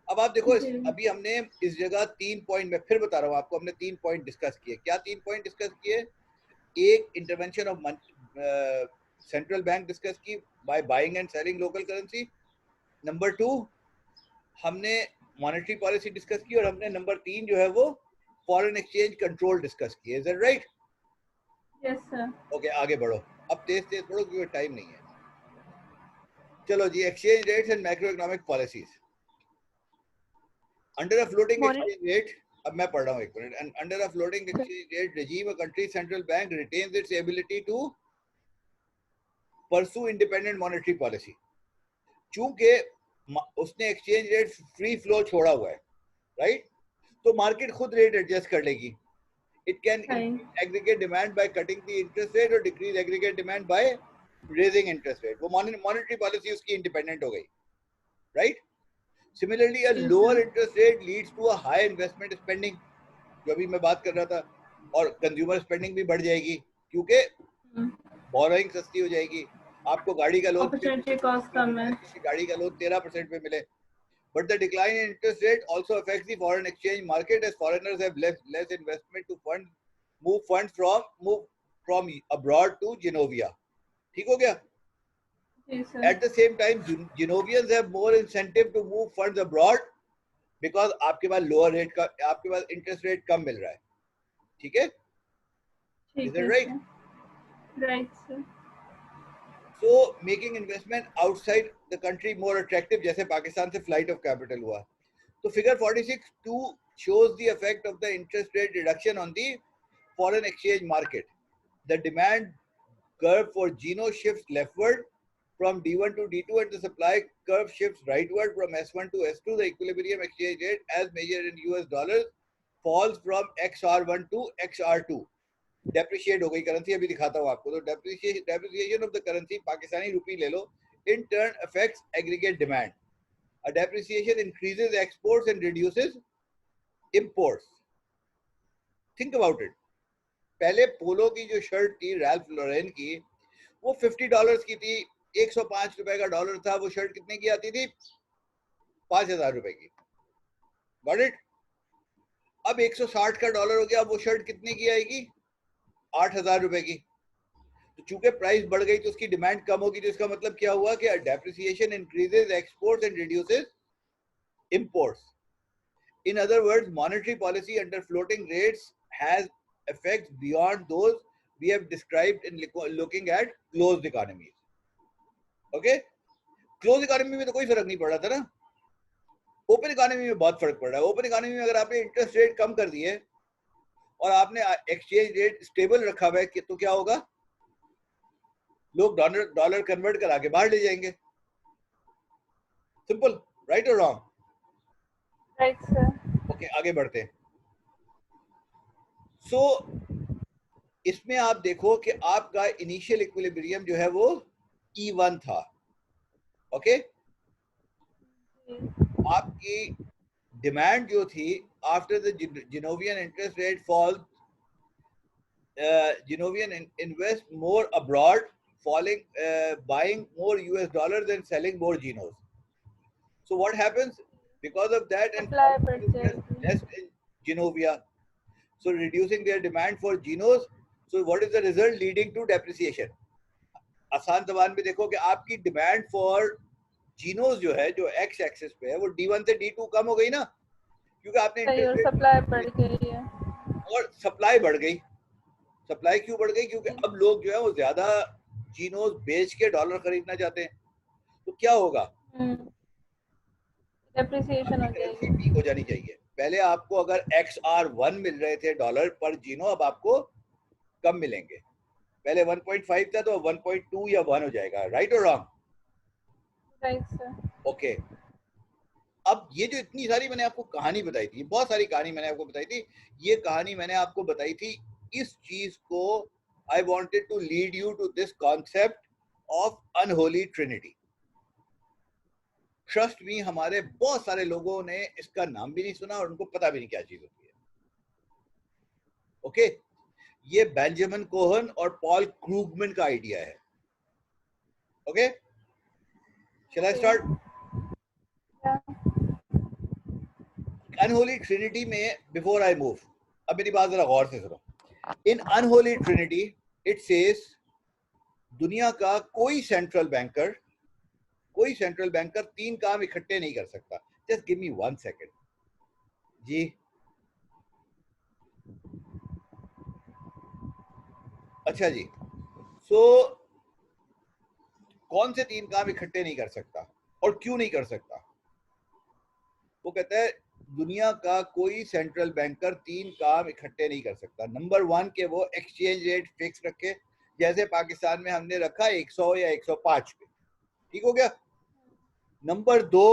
अब आप देखो जी अभी हमने इस जगह 3 पॉइंट, मैं फिर बता रहा हूँ आपको, हमने 3 पॉइंट डिस्कस किए। क्या 3 पॉइंट डिस्कस किए? एक, intervention of central bank discuss की by buying and selling local currency. Number 2 हमने मॉनेटरी पॉलिसी डिस्कस की, और हमने नंबर 3 जो है वो फॉरेन एक्सचेंज कंट्रोल डिस्कस की। Is that right? Yes sir. Okay, आगे बढ़ो, अब तेज तेज पढ़ो क्योंकि टाइम नहीं है। चलो जी, exchange rates and macro economic policies. Under a floating Monet- exchange rate, अब मैं पढ़ रहा हूँ एक मिनट। And under a floating exchange rate regime, a country's central bank retains its ability to pursue independent monetary policy। चूंकि उसने exchange rate free flow छोड़ा हुआ है, राइट, तो मार्केट खुद रेट एडजस्ट कर लेगी। It can increase aggregate demand by cutting the interest rate और decrease aggregate demand by raising interest rate. वो मॉनेटरी पॉलिसी उसकी इंडिपेंडेंट हो गई, right. Similarly a lower interest rate leads to a high investment spending, जो अभी मैं बात कर रहा था, और कंज्यूमर स्पेंडिंग भी बढ़ जाएगी क्योंकि बोरोइंग सस्ती हो जाएगी। आपको गाड़ी का लोन अपॉर्चुनिटी कॉस्ट कम है। गाड़ी का लोन 13% पे मिले। But the decline in interest rate also affects the foreign exchange market, as foreigners have less investment to move funds from abroad to Genovia. ठीक हो गया? जी sir. At the same time, Genovians have more incentive to move funds abroad because आपके पास lower rate का, आपके पास interest rate कम मिल रहा है, ठीक है? Is ठीक that है right? Sir. Right sir. So making investment outside the country more attractive, जैसे पाकिस्तान से flight of capital हुआ। So figure 46.2 shows the effect of the interest rate reduction on the foreign exchange market. The demand curve for Gino shifts leftward from D1 to D2 and the supply curve shifts rightward from S1 to S2. The equilibrium exchange rate as measured in US dollars falls from XR1 to XR2. Depreciate हो गई currency, अभी दिखाता हूँ आपको। तो depreciation of the currency, Pakistani रुपी ले लो, in turn affects aggregate demand. A depreciation increases exports and reduces imports. Think about it. पहले पोलो की जो शर्ट थी रैल्फ लॉरेन की, वो $50 की थी, 105 रुपए का डॉलर था। वो शर्ट कितने की आती थी? 5,000 रुपए की। Got it? अब 160 का डॉलर हो गया, वो शर्ट कितने की आएगी? 8,000 रुपए की। तो चूंकि प्राइस बढ़ गई तो उसकी डिमांड कम होगी, तो इसका मतलब क्या हुआ कि depreciation increases exports and reduces imports. In other words, monetary policy under floating rates has effects beyond those we have described in looking at closed economies. Okay? Closed economy में तो कोई फर्क नहीं पड़ रहा था ना, ओपन इकोनॉमी में बहुत फर्क पड़ रहा है। ओपन इकोनॉमी में अगर आपने इंटरेस्ट रेट कम कर दिए और आपने एक्सचेंज रेट स्टेबल रखा हुआ है, तो क्या होगा? लोग डॉलर कन्वर्ट करा के बाहर ले जाएंगे। सिंपल, राइट और रॉन्ग? Right sir. ओके, आगे बढ़ते हैं। सो इसमें आप देखो कि आपका इनिशियल इक्विलिब्रियम जो है वो E1 था। ओके, आपकी डिमांड जो थी after the Genovian interest rate fall, Genovian invest more abroad, falling, buying more US dollars than selling more Genos. So what happens because of that? And less in Genovia, so reducing their demand for Genos. So what is the result? Leading to depreciation. आसान जबान में देखो कि आपकी demand for जीनोस जो है, जो x axis पे है, वो D1 से D2 कम हो गई ना, क्योंकि आपने सप्लाई बढ़ गई है और सप्लाई बढ़ गई। सप्लाई क्यों बढ़ गई? क्योंकि अब लोग जो है वो ज्यादा जीनोस बेच के डॉलर खरीदना चाहते हैं। तो क्या होगा? डेप्रिसिएशन हो जाएगी। करेंसी वीक हो जानी चाहिए। पहले आपको अगर XR1 मिल रहे थे डॉलर पर जीनो, अब आपको कम मिलेंगे। पहले 1.5 था तो 1.2 या 1 हो जाएगा। राइट और रॉन्ग? Right sir. ओके, अब ये जो इतनी सारी मैंने आपको कहानी बताई थी, बहुत सारी कहानी मैंने आपको बताई थी, ये कहानी मैंने आपको बताई थी इस चीज को, I wanted to lead you to this concept of unholy trinity. Trust me, हमारे बहुत सारे लोगों ने इसका नाम भी नहीं सुना और उनको पता भी नहीं क्या चीज होती है। ओके, ये बेंजामिन कोहन और पॉल क्रूगमैन का आइडिया है। Okay, shall I start? Unholy trinity में, बिफोर आई मूव, अब मेरी बात जरा गौर से सुनो। In unholy trinity it says दुनिया का कोई सेंट्रल बैंकर तीन काम इकट्ठे नहीं कर सकता। जस्ट गिव मी 1 सेकेंड जी। अच्छा जी, सो कौन से तीन काम इकट्ठे नहीं कर सकता और क्यों नहीं कर सकता? वो कहता है दुनिया का कोई सेंट्रल बैंकर तीन काम इकट्ठे नहीं कर सकता। नंबर 1 के वो एक्सचेंज रेट फिक्स रखे, जैसे पाकिस्तान में हमने रखा 100 या 105 पे, ठीक हो गया। नंबर 2,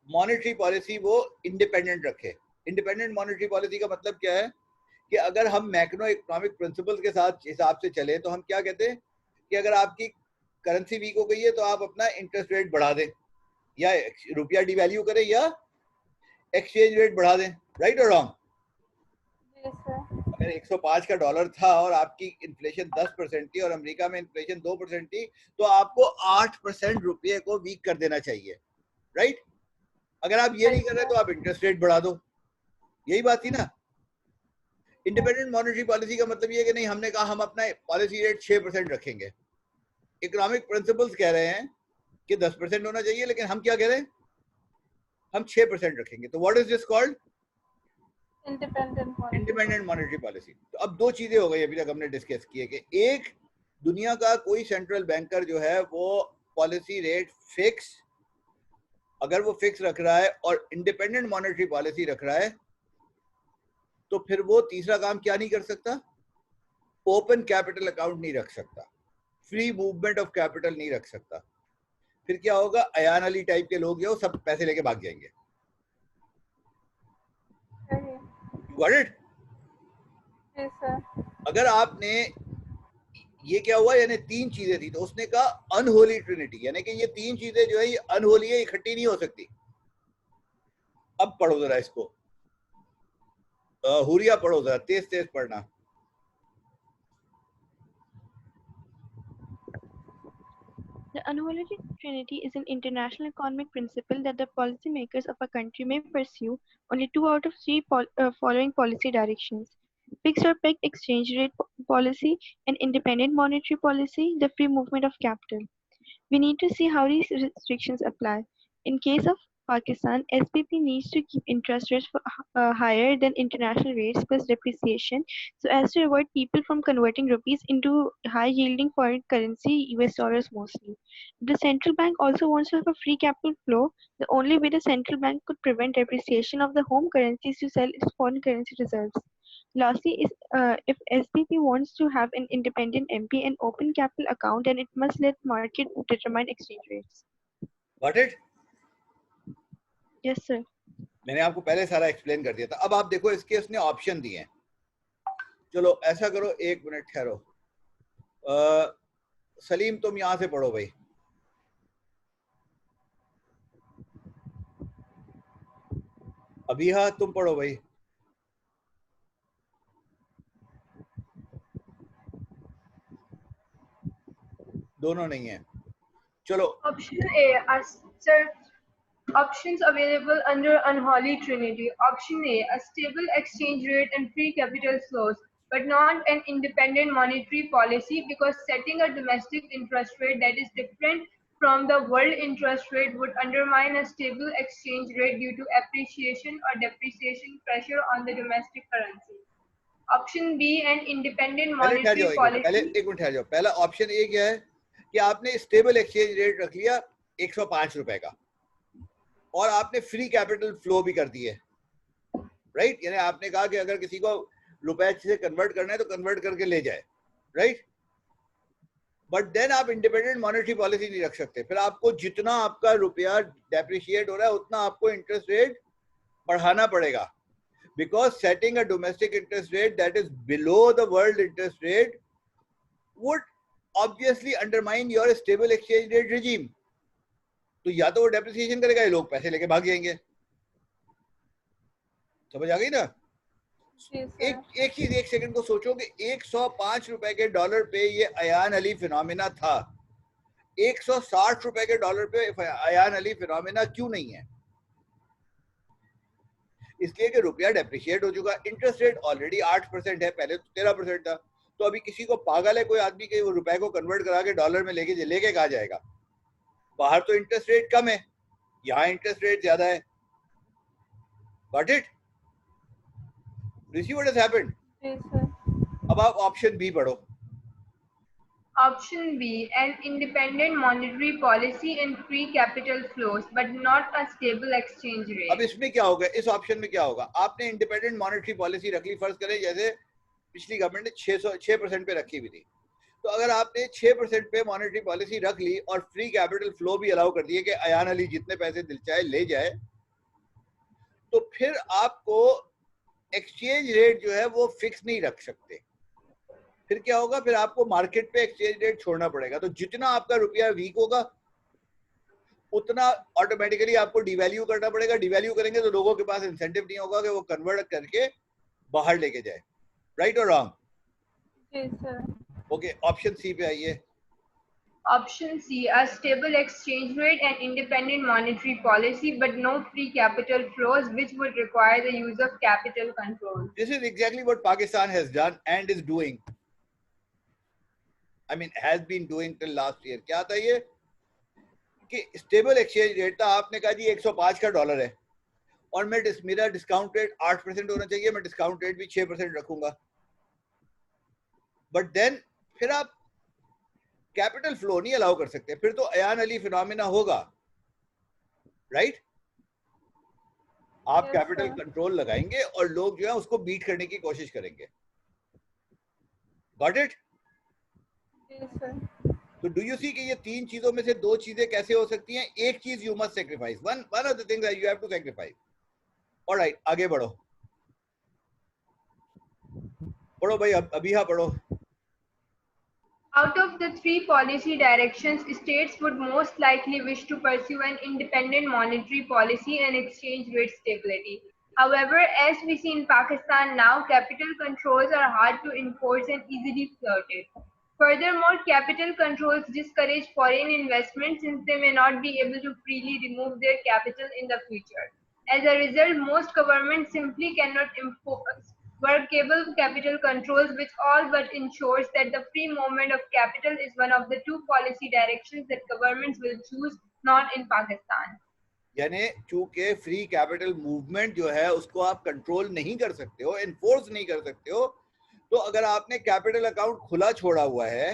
मॉनेटरी पॉलिसी वो इंडिपेंडेंट रखे। इंडिपेंडेंट मॉनेटरी पॉलिसी का मतलब क्या है कि अगर हम मैक्रो इकोनॉमिक प्रिंसिपल्स के साथ हिसाब से चले तो हम क्या कहते हैं कि अगर आपकी करेंसी वीक हो गई है तो आप अपना इंटरेस्ट रेट बढ़ा दें, या रुपया डिवैल्यू करें, या एक्सचेंज रेट बढ़ा दें। राइट और रॉन्ग? अगर 105 का डॉलर था और आपकी इन्फ्लेशन 10% थी और अमेरिका में इन्फ्लेशन 2% थी, तो आपको 8% रुपये को वीक कर देना चाहिए। राइट? अगर आप ये नहीं कर रहे तो आप इंटरेस्ट रेट बढ़ा दो। यही बात थी ना। इंडिपेंडेंट मॉनेटरी पॉलिसी का मतलब ये है कि नहीं, हमने कहा हम अपना पॉलिसी रेट 6% रखेंगे। इकोनॉमिक प्रिंसिपल्स कह रहे हैं कि 10% होना चाहिए, लेकिन हम क्या कह रहे हैं, हम 6% रखेंगे। तो what is this called? Independent monetary policy. तो अब दो चीजें हो गई अभी तक हमने डिस्कस किए कि एक, दुनिया का कोई सेंट्रल बैंकर जो है वो पॉलिसी रेट फिक्स, अगर वो फिक्स रख रहा है और इंडिपेंडेंट मॉनेटरी पॉलिसी रख रहा है, तो फिर वो तीसरा काम क्या नहीं कर सकता? ओपन कैपिटल अकाउंट नहीं रख सकता, फ्री मूवमेंट ऑफ कैपिटल नहीं रख सकता। फिर क्या होगा? अयान अली टाइप के लोग जो सब पैसे लेके भाग जाएंगे। Got it? Yes, sir. अगर आपने ये क्या हुआ, यानी तीन चीजें थी, तो उसने कहा अनहोली ट्रिनिटी, यानी कि ये तीन चीजें जो है ये अनहोली है, इकट्ठी नहीं हो सकती। अब पढ़ो जरा इसको, हुरिया पढ़ो जरा, तेज तेज पढ़ना। The unholy trinity is an international economic principle that the policymakers of a country may pursue only 2 out of 3 following policy directions: fixed or pegged exchange rate policy and independent monetary policy, the free movement of capital. We need to see how these restrictions apply. In case of Pakistan, SPP needs to keep interest rates higher than international rates plus depreciation so as to avoid people from converting rupees into high-yielding foreign currency, US dollars mostly. The central bank also wants to have a free capital flow. The only way the central bank could prevent depreciation of the home currency is to sell its foreign currency reserves. Lastly, if SPP wants to have an independent MP and open capital account, then it must let market determine exchange rates. Got it? Yes, sir. मैंने आपको पहले सारा explain कर दिया था। अब आप देखो इसके उसने ऑप्शन दिए हैं। चलो ऐसा करो, 1 मिनट ठहरो, सलीम तुम यहां से पढ़ो भाई। अभिहा तुम पढ़ो भाई। दोनों नहीं है। चलो Option A, sir. Options available under unholy trinity. Option A, a stable exchange rate and free capital flows, but not an independent monetary policy, because setting a domestic interest rate that is different from the world interest rate would undermine a stable exchange rate due to appreciation or depreciation pressure on the domestic currency. Option B, an independent monetary policy. पहले एक minute ठहर जाओ। पहला option A क्या है कि आपने stable exchange rate रख लिया 105 रुपए का और आपने फ्री कैपिटल फ्लो भी कर दिए। राइट? यानी आपने कहा कि अगर किसी को रुपए से कन्वर्ट करना है तो कन्वर्ट करके ले जाए, राइट? बट देन आप इंडिपेंडेंट मॉनेटरी पॉलिसी नहीं रख सकते। फिर आपको जितना आपका रुपया डेप्रिशिएट हो रहा है उतना आपको इंटरेस्ट रेट बढ़ाना पड़ेगा, because setting a domestic interest rate that is below the world interest rate would obviously undermine your stable exchange rate regime. तो या तो वो डेप्रिसिएशन करेगा या लोग पैसे लेके भाग जाएंगे। समझ आ गई ना? एक चीज एक सेकंड को सोचो कि 105 रुपए के डॉलर पे ये अयान अली फिनोमिना था, 160 रुपए के डॉलर पे अयान अली फिनोमिना क्यों नहीं है? इसलिए कि रुपया डेप्रिशिएट हो चुका, इंटरेस्ट रेट ऑलरेडी 8% है, पहले तो 13% था। तो अभी किसी को पागल है कोई आदमी के वो रुपए को कन्वर्ट करा के डॉलर में लेके कहा जाएगा? बाहर तो इंटरेस्ट रेट कम है, यहाँ इंटरेस्ट रेट ज्यादा है। Got it? Do you see what has happened? Yes, sir. अब आप ऑप्शन बी पढ़ो। Option B, an independent monetary policy and free capital flows, but not a stable exchange अब rate. इसमें क्या होगा, इस ऑप्शन में क्या होगा? आपने इंडिपेंडेंट मॉनेटरी पॉलिसी रख ली, फर्ज करें जैसे पिछली गवर्नमेंट ने 6% पे रखी हुई थी। तो अगर आपने 6% पे मॉनेटरी पॉलिसी रख ली और फ्री कैपिटल फ्लो भी अलाउ कर दिए कि अयान अली जितने पैसे दिल चाहे ले जाए, तो फिर आपको एक्सचेंज रेट जो है वो फिक्स नहीं रख सकते। फिर क्या होगा? फिर आपको मार्केट पे एक्सचेंज रेट छोड़ना पड़ेगा। तो जितना आपका रुपया वीक होगा उतना ऑटोमेटिकली आपको डिवैल्यू करना पड़ेगा। डिवैल्यू करेंगे तो लोगों के पास इंसेंटिव नहीं होगा कि वो कन्वर्ट करके बाहर लेके जाए। राइट और wrong? Yes, sir. Okay, option C पे आइए। Option C, a stable exchange rate and independent monetary policy, but no free capital flows, which would require the use of capital control. This is exactly what Pakistan has done and is doing. I mean, has been doing till last year. क्या था ये कि stable exchange rate था, आपने कहा जी 105 का dollar है और मेरा डिस्काउंट रेट 8% होना चाहिए, मैं डिस्काउंट रेट भी 6% रखूंगा। बट देन फिर आप कैपिटल फ्लो नहीं अलाउ कर सकते, फिर तो अयान अली फिनोमिना होगा। राइट? आप Yes, कैपिटल sir. कंट्रोल लगाएंगे और लोग जो है उसको बीट करने की कोशिश करेंगे। Got it? Yes, sir. तो डू यू सी कि ये तीन चीजों में से दो चीजें कैसे हो सकती हैं? एक चीज you must sacrifice, one of the things that you have to sacrifice. Alright, आगे बढ़ो पढ़ो भाई, अभी हाँ पढ़ो। Out of the three policy directions, states would most likely wish to pursue an independent monetary policy and exchange rate stability. However, as we see in Pakistan now, capital controls are hard to enforce and easily flirted. Furthermore, capital controls discourage foreign investment since they may not be able to freely remove their capital in the future. As a result, most governments simply cannot impose workable capital controls, which all but ensures that the free movement of capital is one of the two policy directions that governments will choose, not in Pakistan. यानी चूंकि free capital movement जो है उसको आप control नहीं कर सकते हो, एनफोर्स नहीं कर सकते हो, तो अगर आपने कैपिटल अकाउंट खुला छोड़ा हुआ है,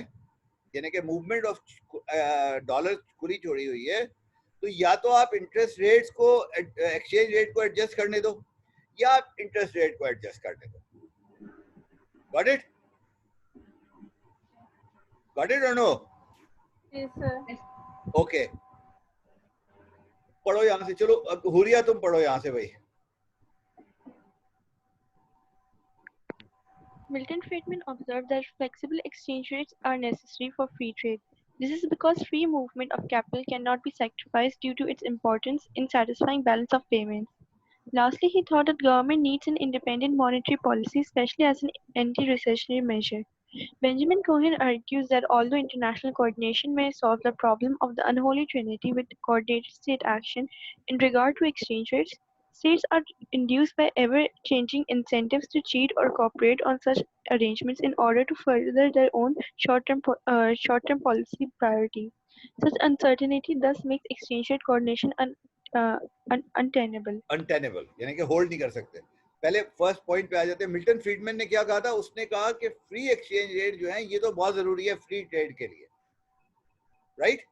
यानी कि मूवमेंट ऑफ डॉलर खुली छोड़ी हुई है, तो या तो आप इंटरेस्ट रेट्स को एक्सचेंज रेट को एडजस्ट करने दो या आप इंटरेस्ट रेट को एडजस्ट करने दो। Got it? गॉट इट और नो? Yes, sir. ओके, पढ़ो यहां से। चलो अब हुरिया तुम पढ़ो यहां से भाई। Milton Friedman observed that flexible exchange rates are necessary for free trade. This is because free movement of capital cannot be sacrificed due to its importance in satisfying balance of payments. Lastly, he thought that government needs an independent monetary policy, especially as an anti-recessionary measure. Benjamin Cohen argues that although international coordination may solve the problem of the unholy trinity with coordinated state action in regard to exchange rates, states are induced by ever-changing incentives to cheat or cooperate on such arrangements in order to further their own short-term policy priorities. Such uncertainty thus makes exchange rate coordination untenable. Untenable यानी कि hold नहीं कर सकते। पहले first point पे आ जाते हैं। Milton Friedman ने क्या कहा था? उसने कहा कि फ्री एक्सचेंज रेट जो है ये तो बहुत जरूरी है फ्री ट्रेड के लिए। राइट?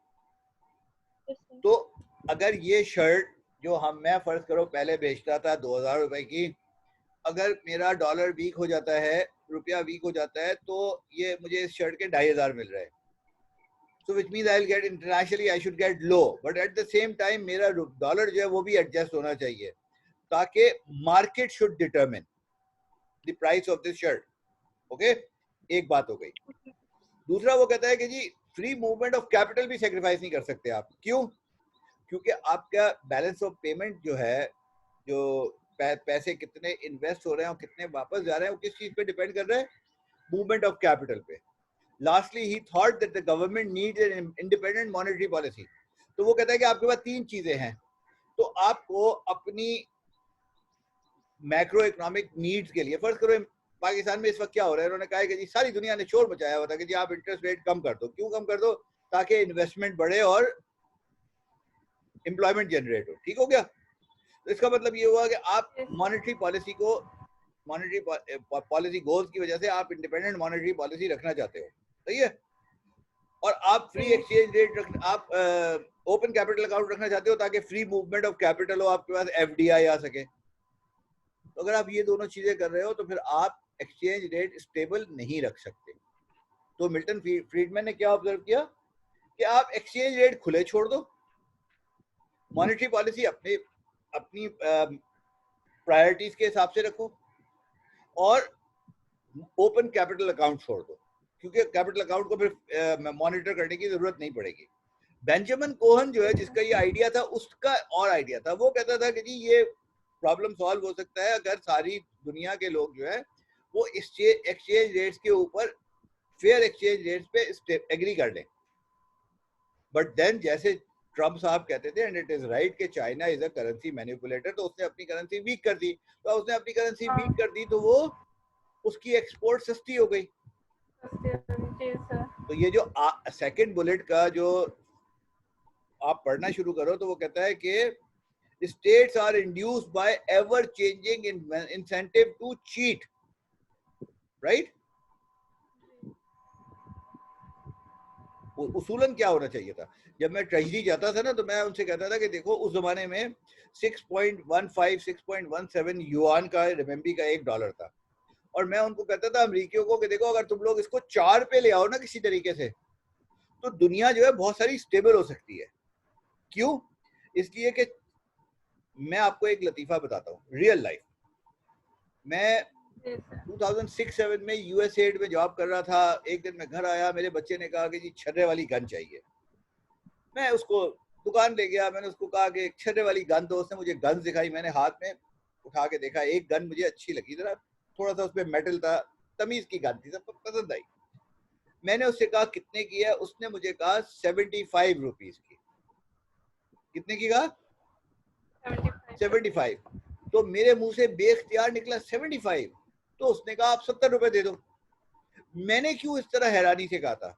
तो अगर ये शर्ट जो मैं फर्ज करो पहले बेचता था 2000 रुपए की, अगर मेरा डॉलर वीक हो जाता है, रुपया वीक हो जाता है, तो ये मुझे इस शर्ट के 2,500 मिल रहे हैं, so which means I'll get internationally I should get low, but at the same time मेरा डॉलर जो है वो भी एडजस्ट होना चाहिए, ताकि market should determine the price of this shirt. Okay, एक बात हो गई. दूसरा वो कहता है कि जी फ्री मूवमेंट ऑफ कैपिटल भी सेक्रीफाइस नहीं कर सकते आप. क्यों? क्योंकि आपका बैलेंस ऑफ पेमेंट जो है, जो पैसे कितने इन्वेस्ट हो रहे हैं और कितने वापस जा रहे हैं, वो किस चीज पे डिपेंड कर रहा है? मूवमेंट ऑफ कैपिटल पे. Lastly, he thought that the government needs an independent monetary policy. तो वो कहता है कि आपके पास तीन चीजें हैं, तो आपको अपनी मैक्रो इकोनॉमिक नीड्स के लिए, फर्ज करो पाकिस्तान में इस वक्त क्या हो रहा है, उन्होंने कहा है कि जी सारी दुनिया ने शोर मचाया हुआ था कि जी आप इंटरेस्ट रेट कम कर दो. क्यों कम कर दो? ताकि इन्वेस्टमेंट बढ़े और एम्प्लॉयमेंट जनरेट हो. ठीक हो गया? तो इसका मतलब ये हुआ कि आप मॉनेटरी पॉलिसी को, मॉनेटरी पॉलिसी गोल्स की वजह से आप इंडिपेंडेंट मॉनेटरी पॉलिसी रखना चाहते हो. सही है? और आप फ्री एक्सचेंज रेट रख, आप ओपन कैपिटल अकाउंट रखना चाहते हो ताकि फ्री मूवमेंट ऑफ कैपिटल हो, आपके पास एफडीआई आ सके. तो अगर आप ये दोनों चीजें कर रहे हो तो फिर आप एक्सचेंज रेट स्टेबल नहीं रख सकते. तो मिल्टन फ्रीडमैन ने क्या ऑब्जर्व किया कि आप एक्सचेंज रेट खुले छोड़ दो, मॉनेटरी पॉलिसी अपनी प्रायोरिटीज के हिसाब से रखो, और ओपन कैपिटल अकाउंट छोड़ दो, क्योंकि कैपिटल अकाउंट को फिर मॉनिटर करने की जरूरत नहीं पड़ेगी. बेंजामिन कोहन जो है, जिसका ये आइडिया था, उसका और आइडिया था. वो कहता था कि जी ये प्रॉब्लम सॉल्व हो सकता है अगर सारी दुनिया के लोग जो है वो एक्सचेंज रेट्स के ऊपर, फेयर एक्सचेंज रेट्स पे एग्री कर लें. बट देन जैसे ट्रम्प साहब कहते थे, एंड इट इज राइट कि China is a currency manipulator, तो उसने अपनी करेंसी वीक कर दी. तो उसने अपनी करेंसी वीक कर दी तो वो उसकी एक्सपोर्ट सस्ती हो गई. तो ये जो सेकंड बुलेट का जो आप पढ़ना शुरू करो तो वो कहता है कि states are induced by ever changing incentive to cheat. Right? उसूलन क्या होना चाहिए था? जब मैं ट्रेजरी जाता था ना, तो मैं उनसे कहता था कि देखो उस जमाने में 6.15 6.17 युआन का रेमेंबी का $1 था, और मैं उनको कहता था अमेरिकियों को कि देखो अगर तुम लोग इसको 4 पे ले आओ ना किसी तरीके से, तो दुनिया जो है बहुत सारी स्टेबल हो सकती है. क्यों? इसलिए कि मैं आपको एक लतीफा बताता हूँ, रियल लाइफ. मैं 2006-7 में यूएसएड में जॉब कर रहा था. एक दिन मैं घर आया, मेरे बच्चे ने कहा कि जी छर्रे वाली गन चाहिए. मैं उसको दुकान ले गया, मैंने उसको कहा कि छर्रे वाली गन दो. उसने मुझे गन दिखाई, मैंने हाथ में उठा के देखा, एक गन मुझे अच्छी लगी, जरा थोड़ा सा उसमें मेटल था, तमीज की गन थी, सब पसंद आई. मैंने उससे कहा कितने की है? उसने मुझे कहा 75 रुपीज की. कितने की कहा? 75. तो मेरे मुंह से बेख्तियार निकला 75. तो उसने कहा आप 70 रुपए दे दो. मैंने क्यों इस तरह हैरानी से कहा था?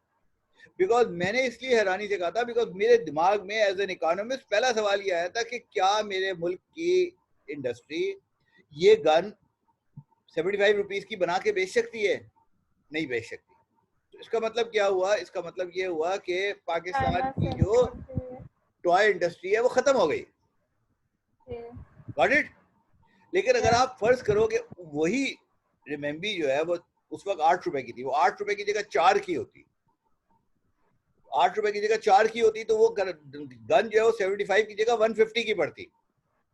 बिकॉज मैंने इसलिए हैरानी से कहा था बिकॉज मेरे दिमाग में एज एन इकोनॉमिस्ट पहला सवाल ये आया था कि क्या मेरे मुल्क की इंडस्ट्री ये गन 75 रुपीज की बना के बेच सकती है? नहीं बेच सकती. तो इसका मतलब क्या हुआ? इसका मतलब ये हुआ कि पाकिस्तान की जो टॉय इंडस्ट्री है वो खत्म हो गई. Got it? लेकिन अगर आप फर्ज करो कि वही रिमेंबी जो है वो उस वक्त 8 रुपए की थी, वो 8 रुपए की जगह 4 की होती, 8 रुपए की जगह 4 की होती, तो वो गन जो है वो 75 की जगह 150 की पड़ती.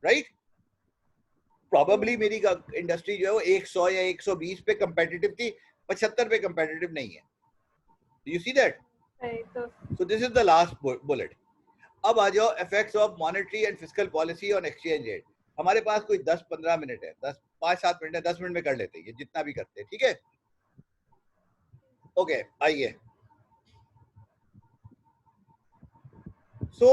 राइट? प्रॉबेबली मेरी इंडस्ट्री जो है वो 100 या 120 पे कंपेटिटिव थी, 75 पे कंपेटिटिव नहीं है. You see that? So this is the last bullet. अब आ जाओ effects of monetary and fiscal policy on exchange rate. हमारे पास कोई 10-15 मिनट है, 5-7 मिनट है, 10 मिनट में कर लेते हैं, जितना भी करते हैं. ठीक है? ओके, आइए. सो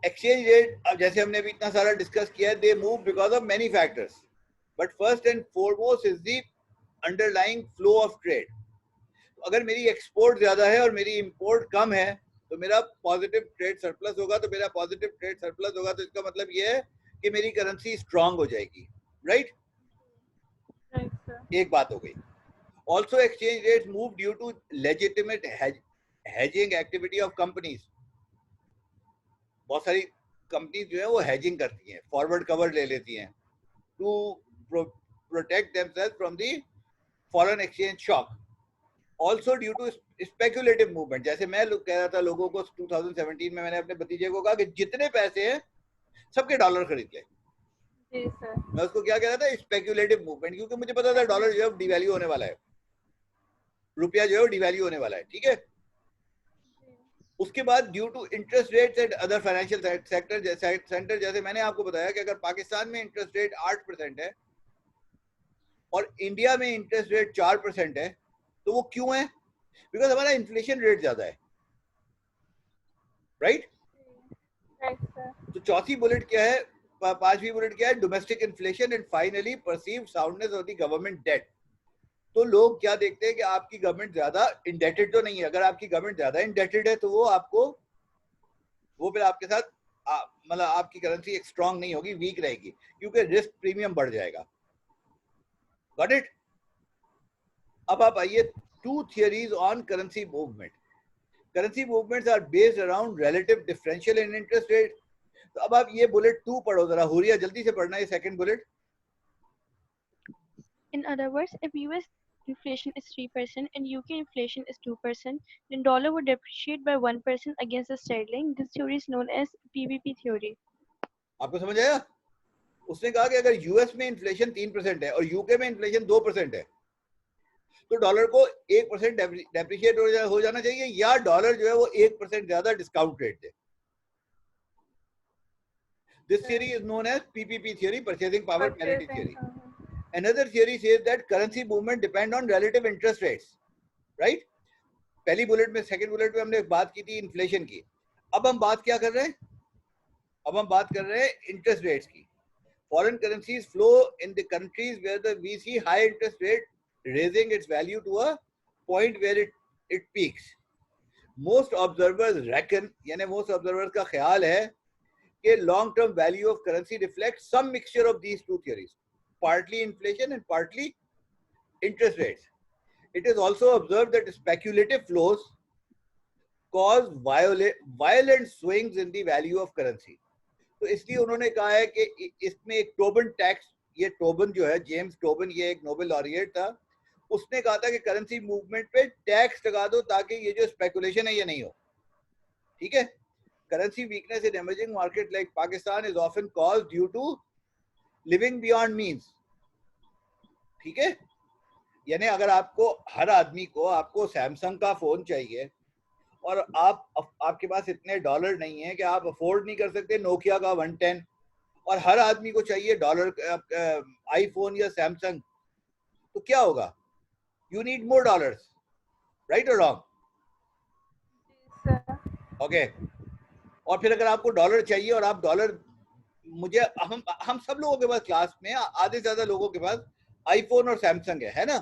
एक्सचेंज रेट, अब जैसे हमने अभी इतना सारा डिस्कस किया है, they move because of many factors, but first and foremost is the underlying flow of trade. अगर मेरी एक्सपोर्ट ज्यादा है और मेरी इंपोर्ट कम है तो मेरा पॉजिटिव ट्रेड सरप्लस होगा. तो मेरा पॉजिटिव ट्रेड सरप्लस होगा तो इसका मतलब ये है कि मेरी करेंसी स्ट्रांग हो जाएगी. राइट? एक बात हो गई. Also exchange rates move due to legitimate hedging activity of companies. बहुत सारी कंपनीज जो है वो हेजिंग करती हैं, फॉरवर्ड कवर ले लेती हैं to protect themselves from the foreign exchange shock. Also due to speculative movement. जैसे मैं कह रहा था लोगों को 2017 में, मैंने अपने भतीजे को कहा कि जितने पैसे हैं सबके डॉलर खरीद ले. जी सर. मैं उसको क्या कह रहा था, स्पेक्युलेटिव मूवमेंट, क्योंकि मुझे पता था डॉलर जो है डिवैल्यू होने वाला है, रुपया जो है डिवैल्यू होने वाला है. ठीक है. उसके बाद due to interest rates and other financial centre, जैसे मैंने आपको बताया कि अगर पाकिस्तान में इंटरेस्ट रेट 8% है और इंडिया में इंटरेस्ट रेट 4% है, तो वो क्यों है? बिकॉज हमारा इन्फ्लेशन रेट ज्यादा है. राइट. तो चौथी बुलेट क्या है, पांचवी बुलेट क्या है? Domestic inflation and finally perceived soundness of the government debt. तो लोग क्या देखते हैं कि आपकी गवर्नमेंट ज्यादा इंडेटेड तो नहीं है. अगर आपकी गवर्नमेंट ज्यादा इंडेटेड है तो वो फिर आपके साथ मतलब आपकी करेंसी एक स्ट्रांग नहीं होगी, वीक रहेगी, क्योंकि रिस्क प्रीमियम बढ़ जाएगा. Got it. अब आप आइए, two theories on currency movement. Currency movements are based around relative differential in interest rate. तो अब आप ये बुलेट 2 पढ़ो जरा, हुरिया जल्दी से पढ़ना है second bullet. In other words, if US inflation is 3% and UK inflation is 2%, then dollar would depreciate by 1% against the sterling. This theory is known as PVP theory. आपको समझ आया? उसने कहा कि अगर यूएस में इन्फ्लेशन 3% है और यूके में इन्फ्लेशन 2% है, तो डॉलर को 1% डेप्रिशिएट हो जाना चाहिए, या डॉलर जो है वो 1% ज्यादा discount rate they. This theory is known as PPP theory, purchasing power parity theory. Another theory says that currency movement depend on relative interest rates, right? पहली बुलेट में, सेकंड बुलेट में हमने बात की थी इन्फ्लेशन की. अब हम बात क्या कर रहे हैं? अब हम बात कर रहे हैं इंटरेस्ट रेट्स की. Foreign currencies flow in the countries where we see high interest rate raising its value to a point where it peaks. Most observers reckon, यानी most observers का ख्याल है कि long term value of currency reflects some mixture of these two theories, partly inflation and partly interest rates. It is also observed that speculative flows cause violent swings in the value of currency. तो इसलिए उन्होंने कहा है कि इसमें एक टोबन tax, ये टोबन जो है, जेम्स टोबन, ये एक नोबेल लॉरिएट था, उसने कहा था कि करेंसी मूवमेंट पे टैक्स लगा दो ताकि ये जो स्पेकुलेशन है ये नहीं हो. ठीक है. Currency weakness in emerging market like Pakistan is often caused due to living beyond means. ठीक है. यानी अगर आपको, हर आदमी को, आपको सैमसंग का फोन चाहिए और आपके पास इतने डॉलर नहीं है कि आप अफोर्ड नहीं कर सकते नोकिया का 110, और हर आदमी को चाहिए डॉलर आईफोन या सैमसंग, तो क्या होगा? You need more dollars. Right और रॉन्ग? ओके. और फिर अगर आपको डॉलर चाहिए और आप डॉलर, हम सब लोगों के पास, क्लास में आधे से ज्यादा लोगों के पास आईफोन और सैमसंग है ना?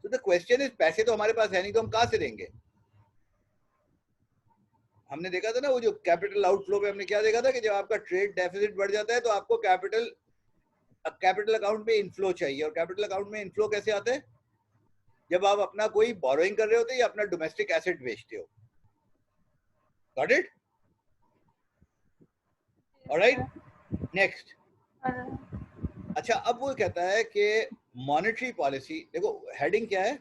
तो द क्वेश्चन इज, पैसे तो हमारे पास है नहीं तो हम कहां से देंगे? हमने देखा था ना वो जो कैपिटल आउटफ्लो पे हमने क्या देखा था कि जब आपका ट्रेड डेफिसिट बढ़ जाता है तो आपको कैपिटल अकाउंट में इनफ्लो चाहिए. और कैपिटल अकाउंट में इनफ्लो कैसे आता है? जब आप अपना कोई बोरोइंग कर रहे होते हैं या अपना डोमेस्टिक एसेट बेचते हो. Got it? ऑलराइट. नेक्स्ट. अच्छा, अब वो कहता है कि मॉनेटरी पॉलिसी, देखो हेडिंग क्या है,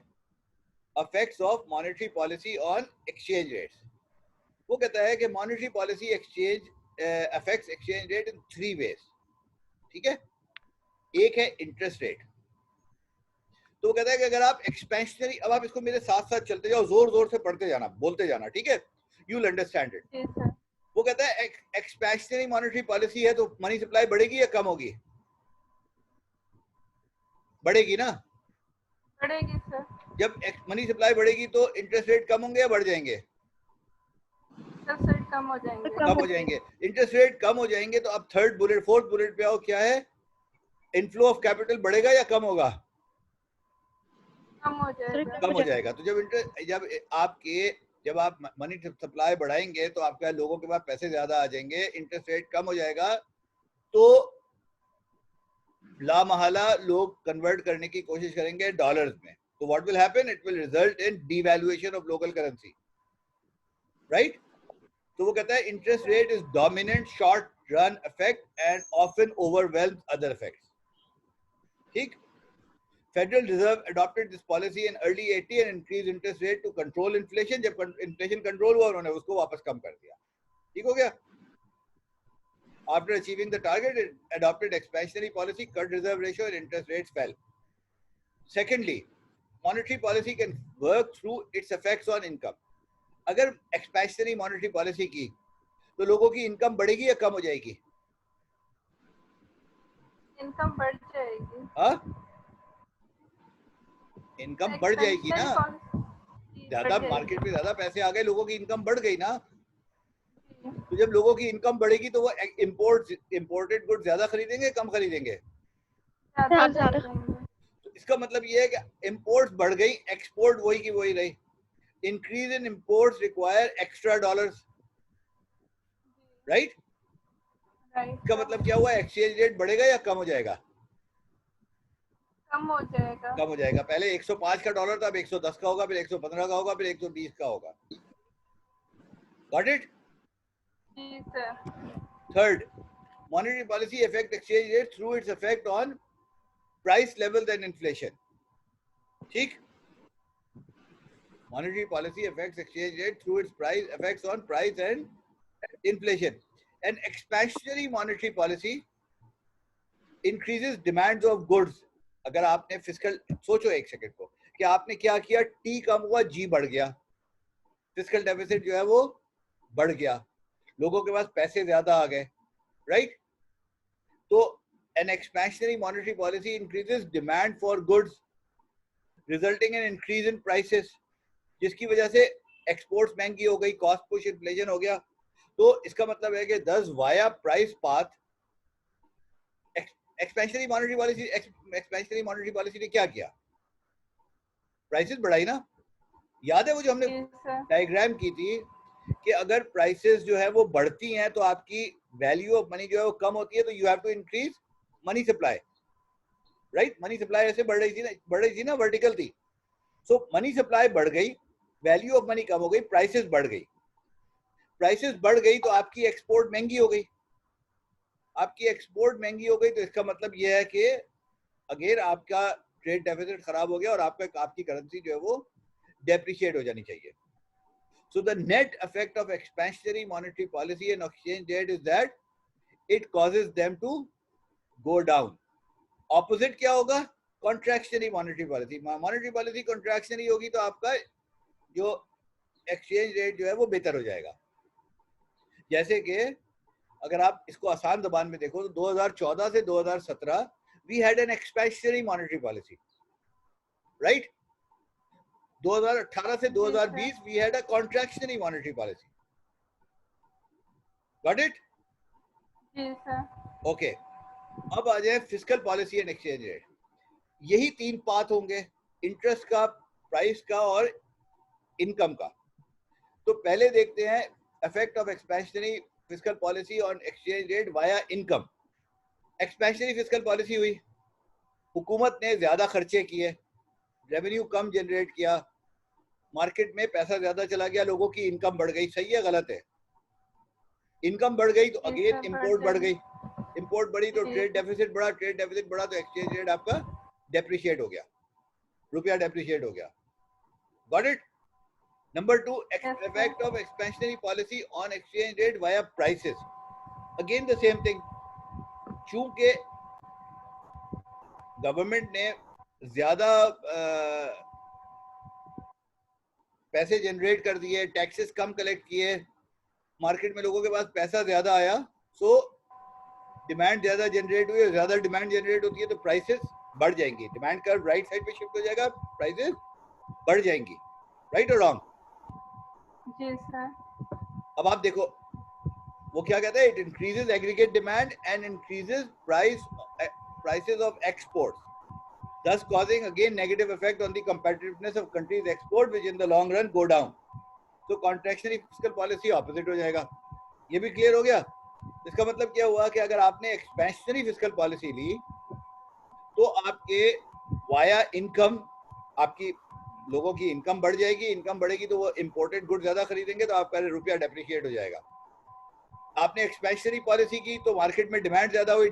effects of monetary policy on exchange rates. वो कहता है कि monetary policy affects exchange rate in 3 ways. ठीक है. एक है इंटरेस्ट रेट. तो वो कहता है कि अगर आप एक्सपेंशनरी, अब आप इसको मेरे साथ साथ चलते जाओ, जोर जोर से पढ़ते जाना, बोलते जाना. ठीक है. You will understand it. वो कहता है एक्सपेंशनरी मॉनेटरी पॉलिसी है तो मनी सप्लाई बढ़ेगी या कम होगी? बढ़ेगी ना? बढ़ेगी सर. जब मनी सप्लाई बढ़ेगी तो इंटरेस्ट रेट कम होंगे या बढ़ जाएंगे? इंटरेस्ट रेट कम हो जाएंगे. कम हो जाएंगे. इंटरेस्ट रेट कम हो जाएंगे. तो अब फोर्थ बुलेट पे आओ, क्या है? इनफ्लो ऑफ कैपिटल बढ़ेगा या कम होगा? कम हो जाएगा. कम हो जाएगा. तो जब आप मनी सप्लाई बढ़ाएंगे तो आपके लोगों के पास पैसे ज्यादा आ जाएंगे, इंटरेस्ट रेट कम हो जाएगा, तो लामहला लोग कन्वर्ट करने की कोशिश करेंगे डॉलर्स में. तो what will happen? It will result in devaluation of local currency. Right. तो वो कहता है interest rate is dominant short run effect and often ओवरवेल्म्स other effects. ठीक. Federal Reserve adopted this policy in early 80 and increased interest rate to control inflation. जब inflation control हुआ उन्होंने उसको वापस कम कर दिया. ठीक हो गया. After achieving the target, it adopted expansionary policy, cut reserve ratio, and interest rates fell. Secondly, monetary policy can work through its effects on income. अगर expansionary monetary policy की तो लोगों की income बढ़ेगी या कम हो जाएगी? इनकम बढ़ जाएगी. हाँ? इनकम बढ़ जाएगी ना. ज्यादा मार्केट में ज्यादा पैसे आ गए, लोगों की इनकम बढ़ गई ना. तो जब लोगों की इनकम बढ़ेगी तो वो इंपोर्टेड गुड ज्यादा खरीदेंगे, कम खरीदेंगे? ज़्यादा. तो इसका मतलब ये है कि इंपोर्ट्स बढ़ गई, एक्सपोर्ट वही की वही रही. Increase in imports require extra dollars, right? इसका मतलब क्या हुआ? एक्सचेंज रेट बढ़ेगा या कम हो जाएगा? कम हो जाएगा. कम हो जाएगा. पहले 105 का डॉलर था, अब 110 का होगा, फिर 115 का होगा, फिर 120 का होगा. Got it? जी sir. Third, monetary policy affect exchange rate through its effect on price level and inflation. ठीक? Monetary policy affects exchange rate through its effects on price and inflation. An expansionary monetary policy increases demands of goods. अगर आपने fiscal, सोचो एक second को कि आपने क्या किया, टी कम हुआ, जी बढ़ गया, फिस्कल डेफिसिट जो है वो बढ़ गया, लोगों के पास पैसे ज्यादा आ गए, राइट? तो an expansionary monetary policy increases demand for goods resulting in increase in prices, जिसकी वजह से एक्सपोर्ट्स महंगी हो गई, कॉस्ट पुश इन्फ्लेशन हो गया. तो इसका मतलब है कि 10 via price path expansionary monetary policy ने क्या किया? प्राइसेस बढ़ाई ना. याद है वो जो हमने डायग्राम की थी कि अगर प्राइसेस जो है वो बढ़ती हैं तो आपकी वैल्यू ऑफ मनी जो है वो कम होती है, तो you have to increase money supply, right? Money supply ऐसे बढ़ रही थी ना, वर्टिकल थी. सो मनी सप्लाई बढ़ गई, वैल्यू ऑफ मनी कम हो गई, प्राइसेस बढ़ गई. प्राइसेस बढ़ गई तो आपकी एक्सपोर्ट महंगी हो गई. आपकी एक्सपोर्ट महंगी हो गई तो इसका मतलब यह है कि अगेन आपका ट्रेड डेफिसिट खराब हो गया और आपकी करेंसी जो है वो डेप्रिशिएट हो जानी चाहिए. So the net effect of expansionary monetary policy and exchange rate is that it causes them to go down. Opposite क्या होगा? Contractionary monetary policy. Monetary policy contractionary होगी तो आपका जो exchange rate जो है वो बेहतर हो जाएगा. जैसे कि अगर आप इसको आसान ज़बान में देखो तो 2014 से 2017 we had an expansionary monetary policy, right? 2018 से 2020 we had a contractionary monetary policy. Got it? जी सर. Okay. अब आ जाए fiscal policy and exchange rate. यही तीन पाथ होंगे, इंटरेस्ट का, प्राइस का और इनकम का. तो पहले देखते हैं effect of expansionary fiscal policy on exchange rate via income. Expansionary fiscal policy हुई, हुकूमत ने ज्यादा खर्चे किए, रेवेन्यू कम जनरेट किया, मार्केट में पैसा ज्यादा चला गया, लोगों की इनकम बढ़ गई. सही है गलत है? इनकम बढ़ गई तो अगेन इंपोर्ट बढ़ गई, इंपोर्ट बढ़ी तो ट्रेड डेफिसिट बढ़ा, ट्रेड डेफिसिट बढ़ा तो एक्सचेंज रेट आपका डेप्रिशिएट हो गया, रुपया डेप्रिशिएट हो गया. Got it? Number 2, effect of expansionary policy on exchange rate via prices. Again the same thing. चूंकि गवर्नमेंट ने ज्यादा पैसे जनरेट कर दिए, टैक्सेस कम कलेक्ट किए, मार्केट में लोगों के पास पैसा ज्यादा आया, सो डिमांड ज्यादा जनरेट हुई, ज्यादा डिमांड जनरेट होती है तो प्राइसेस बढ़ जाएंगी. डिमांड कर्व राइट साइड पे शिफ्ट हो जाएगा, प्राइसेस बढ़ जाएंगी. राइट और रॉन्ग? जी सर. अब आप देखो वो क्या कहता है, it increases aggregate demand and increases prices of exports, thus causing again negative effect on the competitiveness of countries' export, which in the long run go down. So contractionary fiscal policy opposite हो जाएगा. ये भी clear हो गया? इसका मतलब क्या हुआ कि अगर आपने एक्सपेंशनरी फिस्कल पॉलिसी ली तो आपके वाया इनकम, आपकी लोगों की इनकम बढ़ जाएगी, इनकम बढ़ेगी तो वो इंपोर्टेड गुड ज्यादा खरीदेंगे तो आपका रुपया डेप्रिशिएट हो जाएगा. आपने एक्सपेंशनरी पॉलिसी की तो मार्केट में डिमांड ज्यादा हुई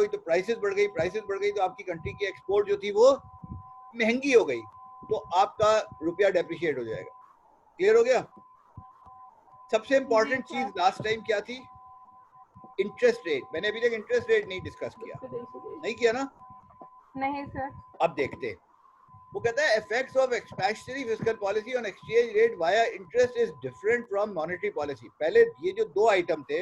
तो प्राइसेस बढ़ गई तो आपकी कंट्री की एक्सपोर्ट जो थी वो महंगी हो गई, तो आपका रुपया डेप्रिशिएट हो जाएगा। क्लियर हो गया? सबसे इंपॉर्टेंट चीज लास्ट टाइम क्या थी? Interest rate. मैंने अभी तक इंटरेस्ट रेट नहीं डिस्कस किया, नहीं किया ना? नहीं सर। अब देखते हैं। वो कहता है effects of expansionary fiscal policy on exchange rate via interest is different from monetary policy। पहले ये जो दो आइटम थे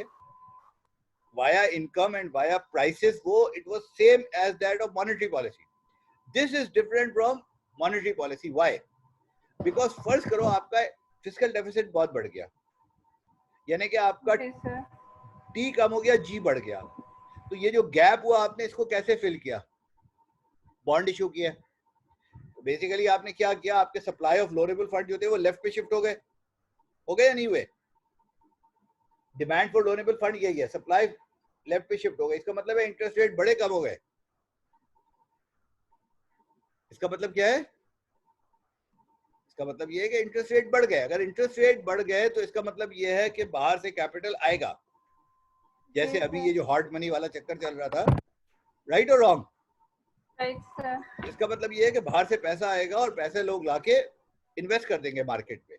via income and via prices, वो it was same as that of monetary policy। This is different from monetary policy। Why? Because फर्ज करो आपका fiscal deficit बहुत बढ़ गया, यानी कि आपका T कम हो गया, G बढ़ गया, तो ये जो गैप हुआ आपने इसको कैसे फिल किया? बॉन्ड इशू किया। बेसिकली आपने क्या किया? आपके सप्लाई ऑफ लोनेबल फंड जो थे वो लेफ्ट पे शिफ्ट हो गए या नहीं हुए? डिमांड फॉर लोनेबल फंड यही है, सप्लाई लेफ्ट पे शिफ्ट हो गई। इसका मतलब है इंटरेस्ट रेट बड़े कम हो गए। इसका मतलब क्या है? इसका मतलब ये है कि इंटरेस्ट रेट बढ़ गए। अगर इंटरेस्ट रेट बढ़ गए तो इसका मतलब ये है कि बाहर से कैपिटल आएगा, जैसे अभी ये जो हॉट मनी वाला चक्कर चल रहा था। राइट और रॉन्ग? इसका मतलब ये है कि बाहर से पैसा आएगा और पैसे लोग लाके इन्वेस्ट कर देंगे मार्केट पे।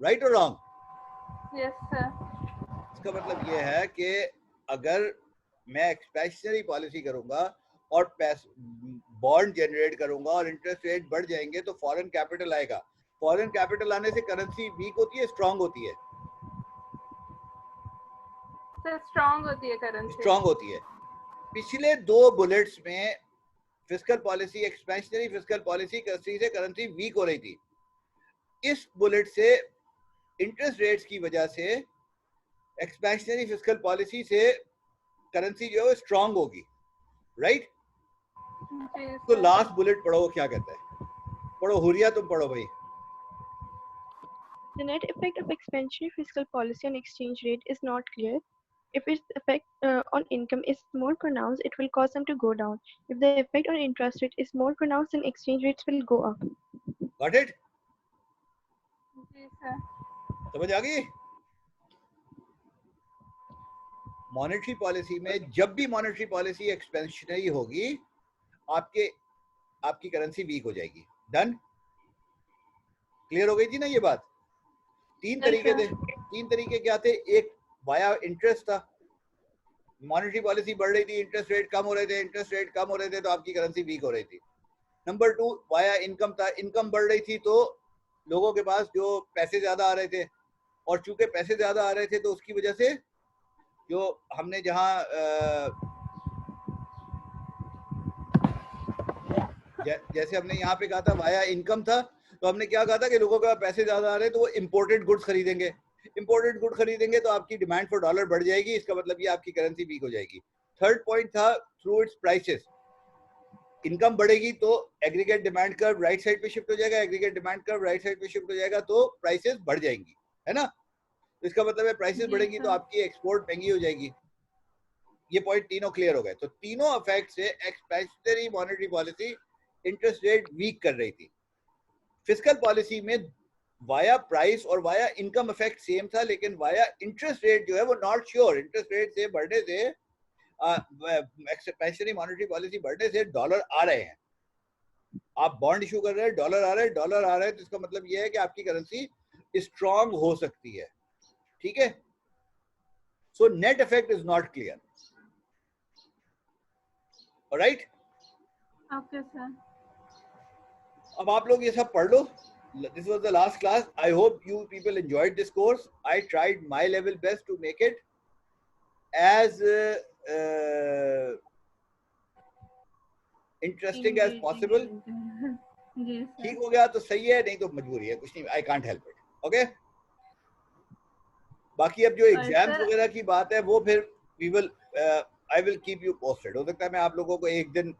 राइट और रॉन्ग? Yes sir. इसका मतलब ये है कि अगर मैं एक्सपेंशनरी पॉलिसी करूंगा और बॉन्ड जनरेट करूंगा और इंटरेस्ट रेट बढ़ जाएंगे तो फॉरेन कैपिटल आएगा। फॉरेन कैपिटल आने से करेंसी वीक होती है, स्ट्रांग होती है? सर स्ट्रांग होती है करेंसी। स्ट्रांग होती है। पिछले दो बुलेट्स में fiscal policy, expansionary fiscal policy से करेंसी वीक हो रही थी। इस बुलेट से इंटरेस्ट रेट्स की वजह से एक्सपेंशनरी फिस्कल पॉलिसी से करेंसी जो है स्ट्रांग होगी। राइट? तो लास्ट बुलेट पढ़ो, क्या कहता है? पढ़ो हुरिया, तुम पढ़ो भाई। The net effect of expansionary fiscal policy on exchange rate is not clear. If its effect on income is more pronounced, it will cause them to go down. If the effect on interest rate is more pronounced, then exchange rates will go up. Got it? जी sir. समझ आ गई? Monetary policy में जब भी monetary policy expansionary होगी, आपकी currency week हो जाएगी। डन? क्लियर हो गई थी ना ये बात? तीन तरीके थे। तीन तरीके क्या थे? एक वाया इंटरेस्ट था, मॉनेटरी पॉलिसी बढ़ रही थी, इंटरेस्ट रेट कम हो रहे थे तो आपकी करेंसी वीक हो रही थी। नंबर 2 वाया इनकम था, इनकम बढ़ रही थी तो लोगों के पास जो पैसे ज्यादा आ रहे थे, और चूंकि पैसे ज्यादा आ रहे थे तो उसकी वजह से जो हमने जहां जैसे हमने यहाँ पे कहा था वाया इनकम था, तो हमने क्या कहा था कि लोगों के पास पैसे ज्यादा आ रहे हैं तो वो इंपोर्टेड गुड्स खरीदेंगे। इंपोर्टेड गुड खरीदेंगे तो आपकी डिमांड फॉर डॉलर बढ़ जाएगी, इसका मतलब ये आपकी करेंसी वीक हो जाएगी। थर्ड पॉइंट था थ्रू इट्स प्राइसेस। इनकम बढ़ेगी तो aggregate demand curve right side पे शिफ्ट हो जाएगा, aggregate demand curve right side पे शिफ्ट हो जाएगा तो प्राइसेस बढ़ जाएंगी, है ना? तो इसका मतलब है प्राइसेस बढ़ेगी तो आपकी एक्सपोर्ट महंगी हो जाएगी। ये पॉइंट तीनों क्लियर हो गए। तो तीनों इफेक्ट से expansionary monetary policy interest rate weak कर रही थी। फिस्कल पॉलिसी में वाया प्राइस और वाया इनकम इफेक्ट सेम था, लेकिन वाया इंटरेस्ट रेट जो है वो नॉट श्योर। इंटरेस्ट रेट से बढ़ने से एक्सपेंशनरी मॉनेटरी पॉलिसी बढ़ने से डॉलर आ रहे हैं, आप बॉन्ड इशू कर रहे हैं, डॉलर आ रहे हैं तो इसका मतलब ये है कि आपकी करेंसी स्ट्रांग हो सकती है। ठीक है? So net effect is not clear. Alright? Okay sir. अब आप लोग ये सब पढ़ लो। This was the last class. I hope you people enjoyed this course. I tried my level best to make it as interesting as possible. ठीक हो गया तो सही है, नहीं तो मजबूरी है, कुछ नहीं, I can't help it. Okay? बाकी अब जो एग्जाम्स वगैरह की बात है वो फिर I will keep you posted. हो सकता है मैं आप लोगों को एक दिन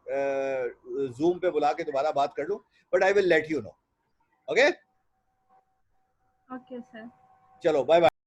जूम पे बुला के दोबारा बात कर लूं, but I will let you know. Okay? Okay, sir. चलो बाय बाय।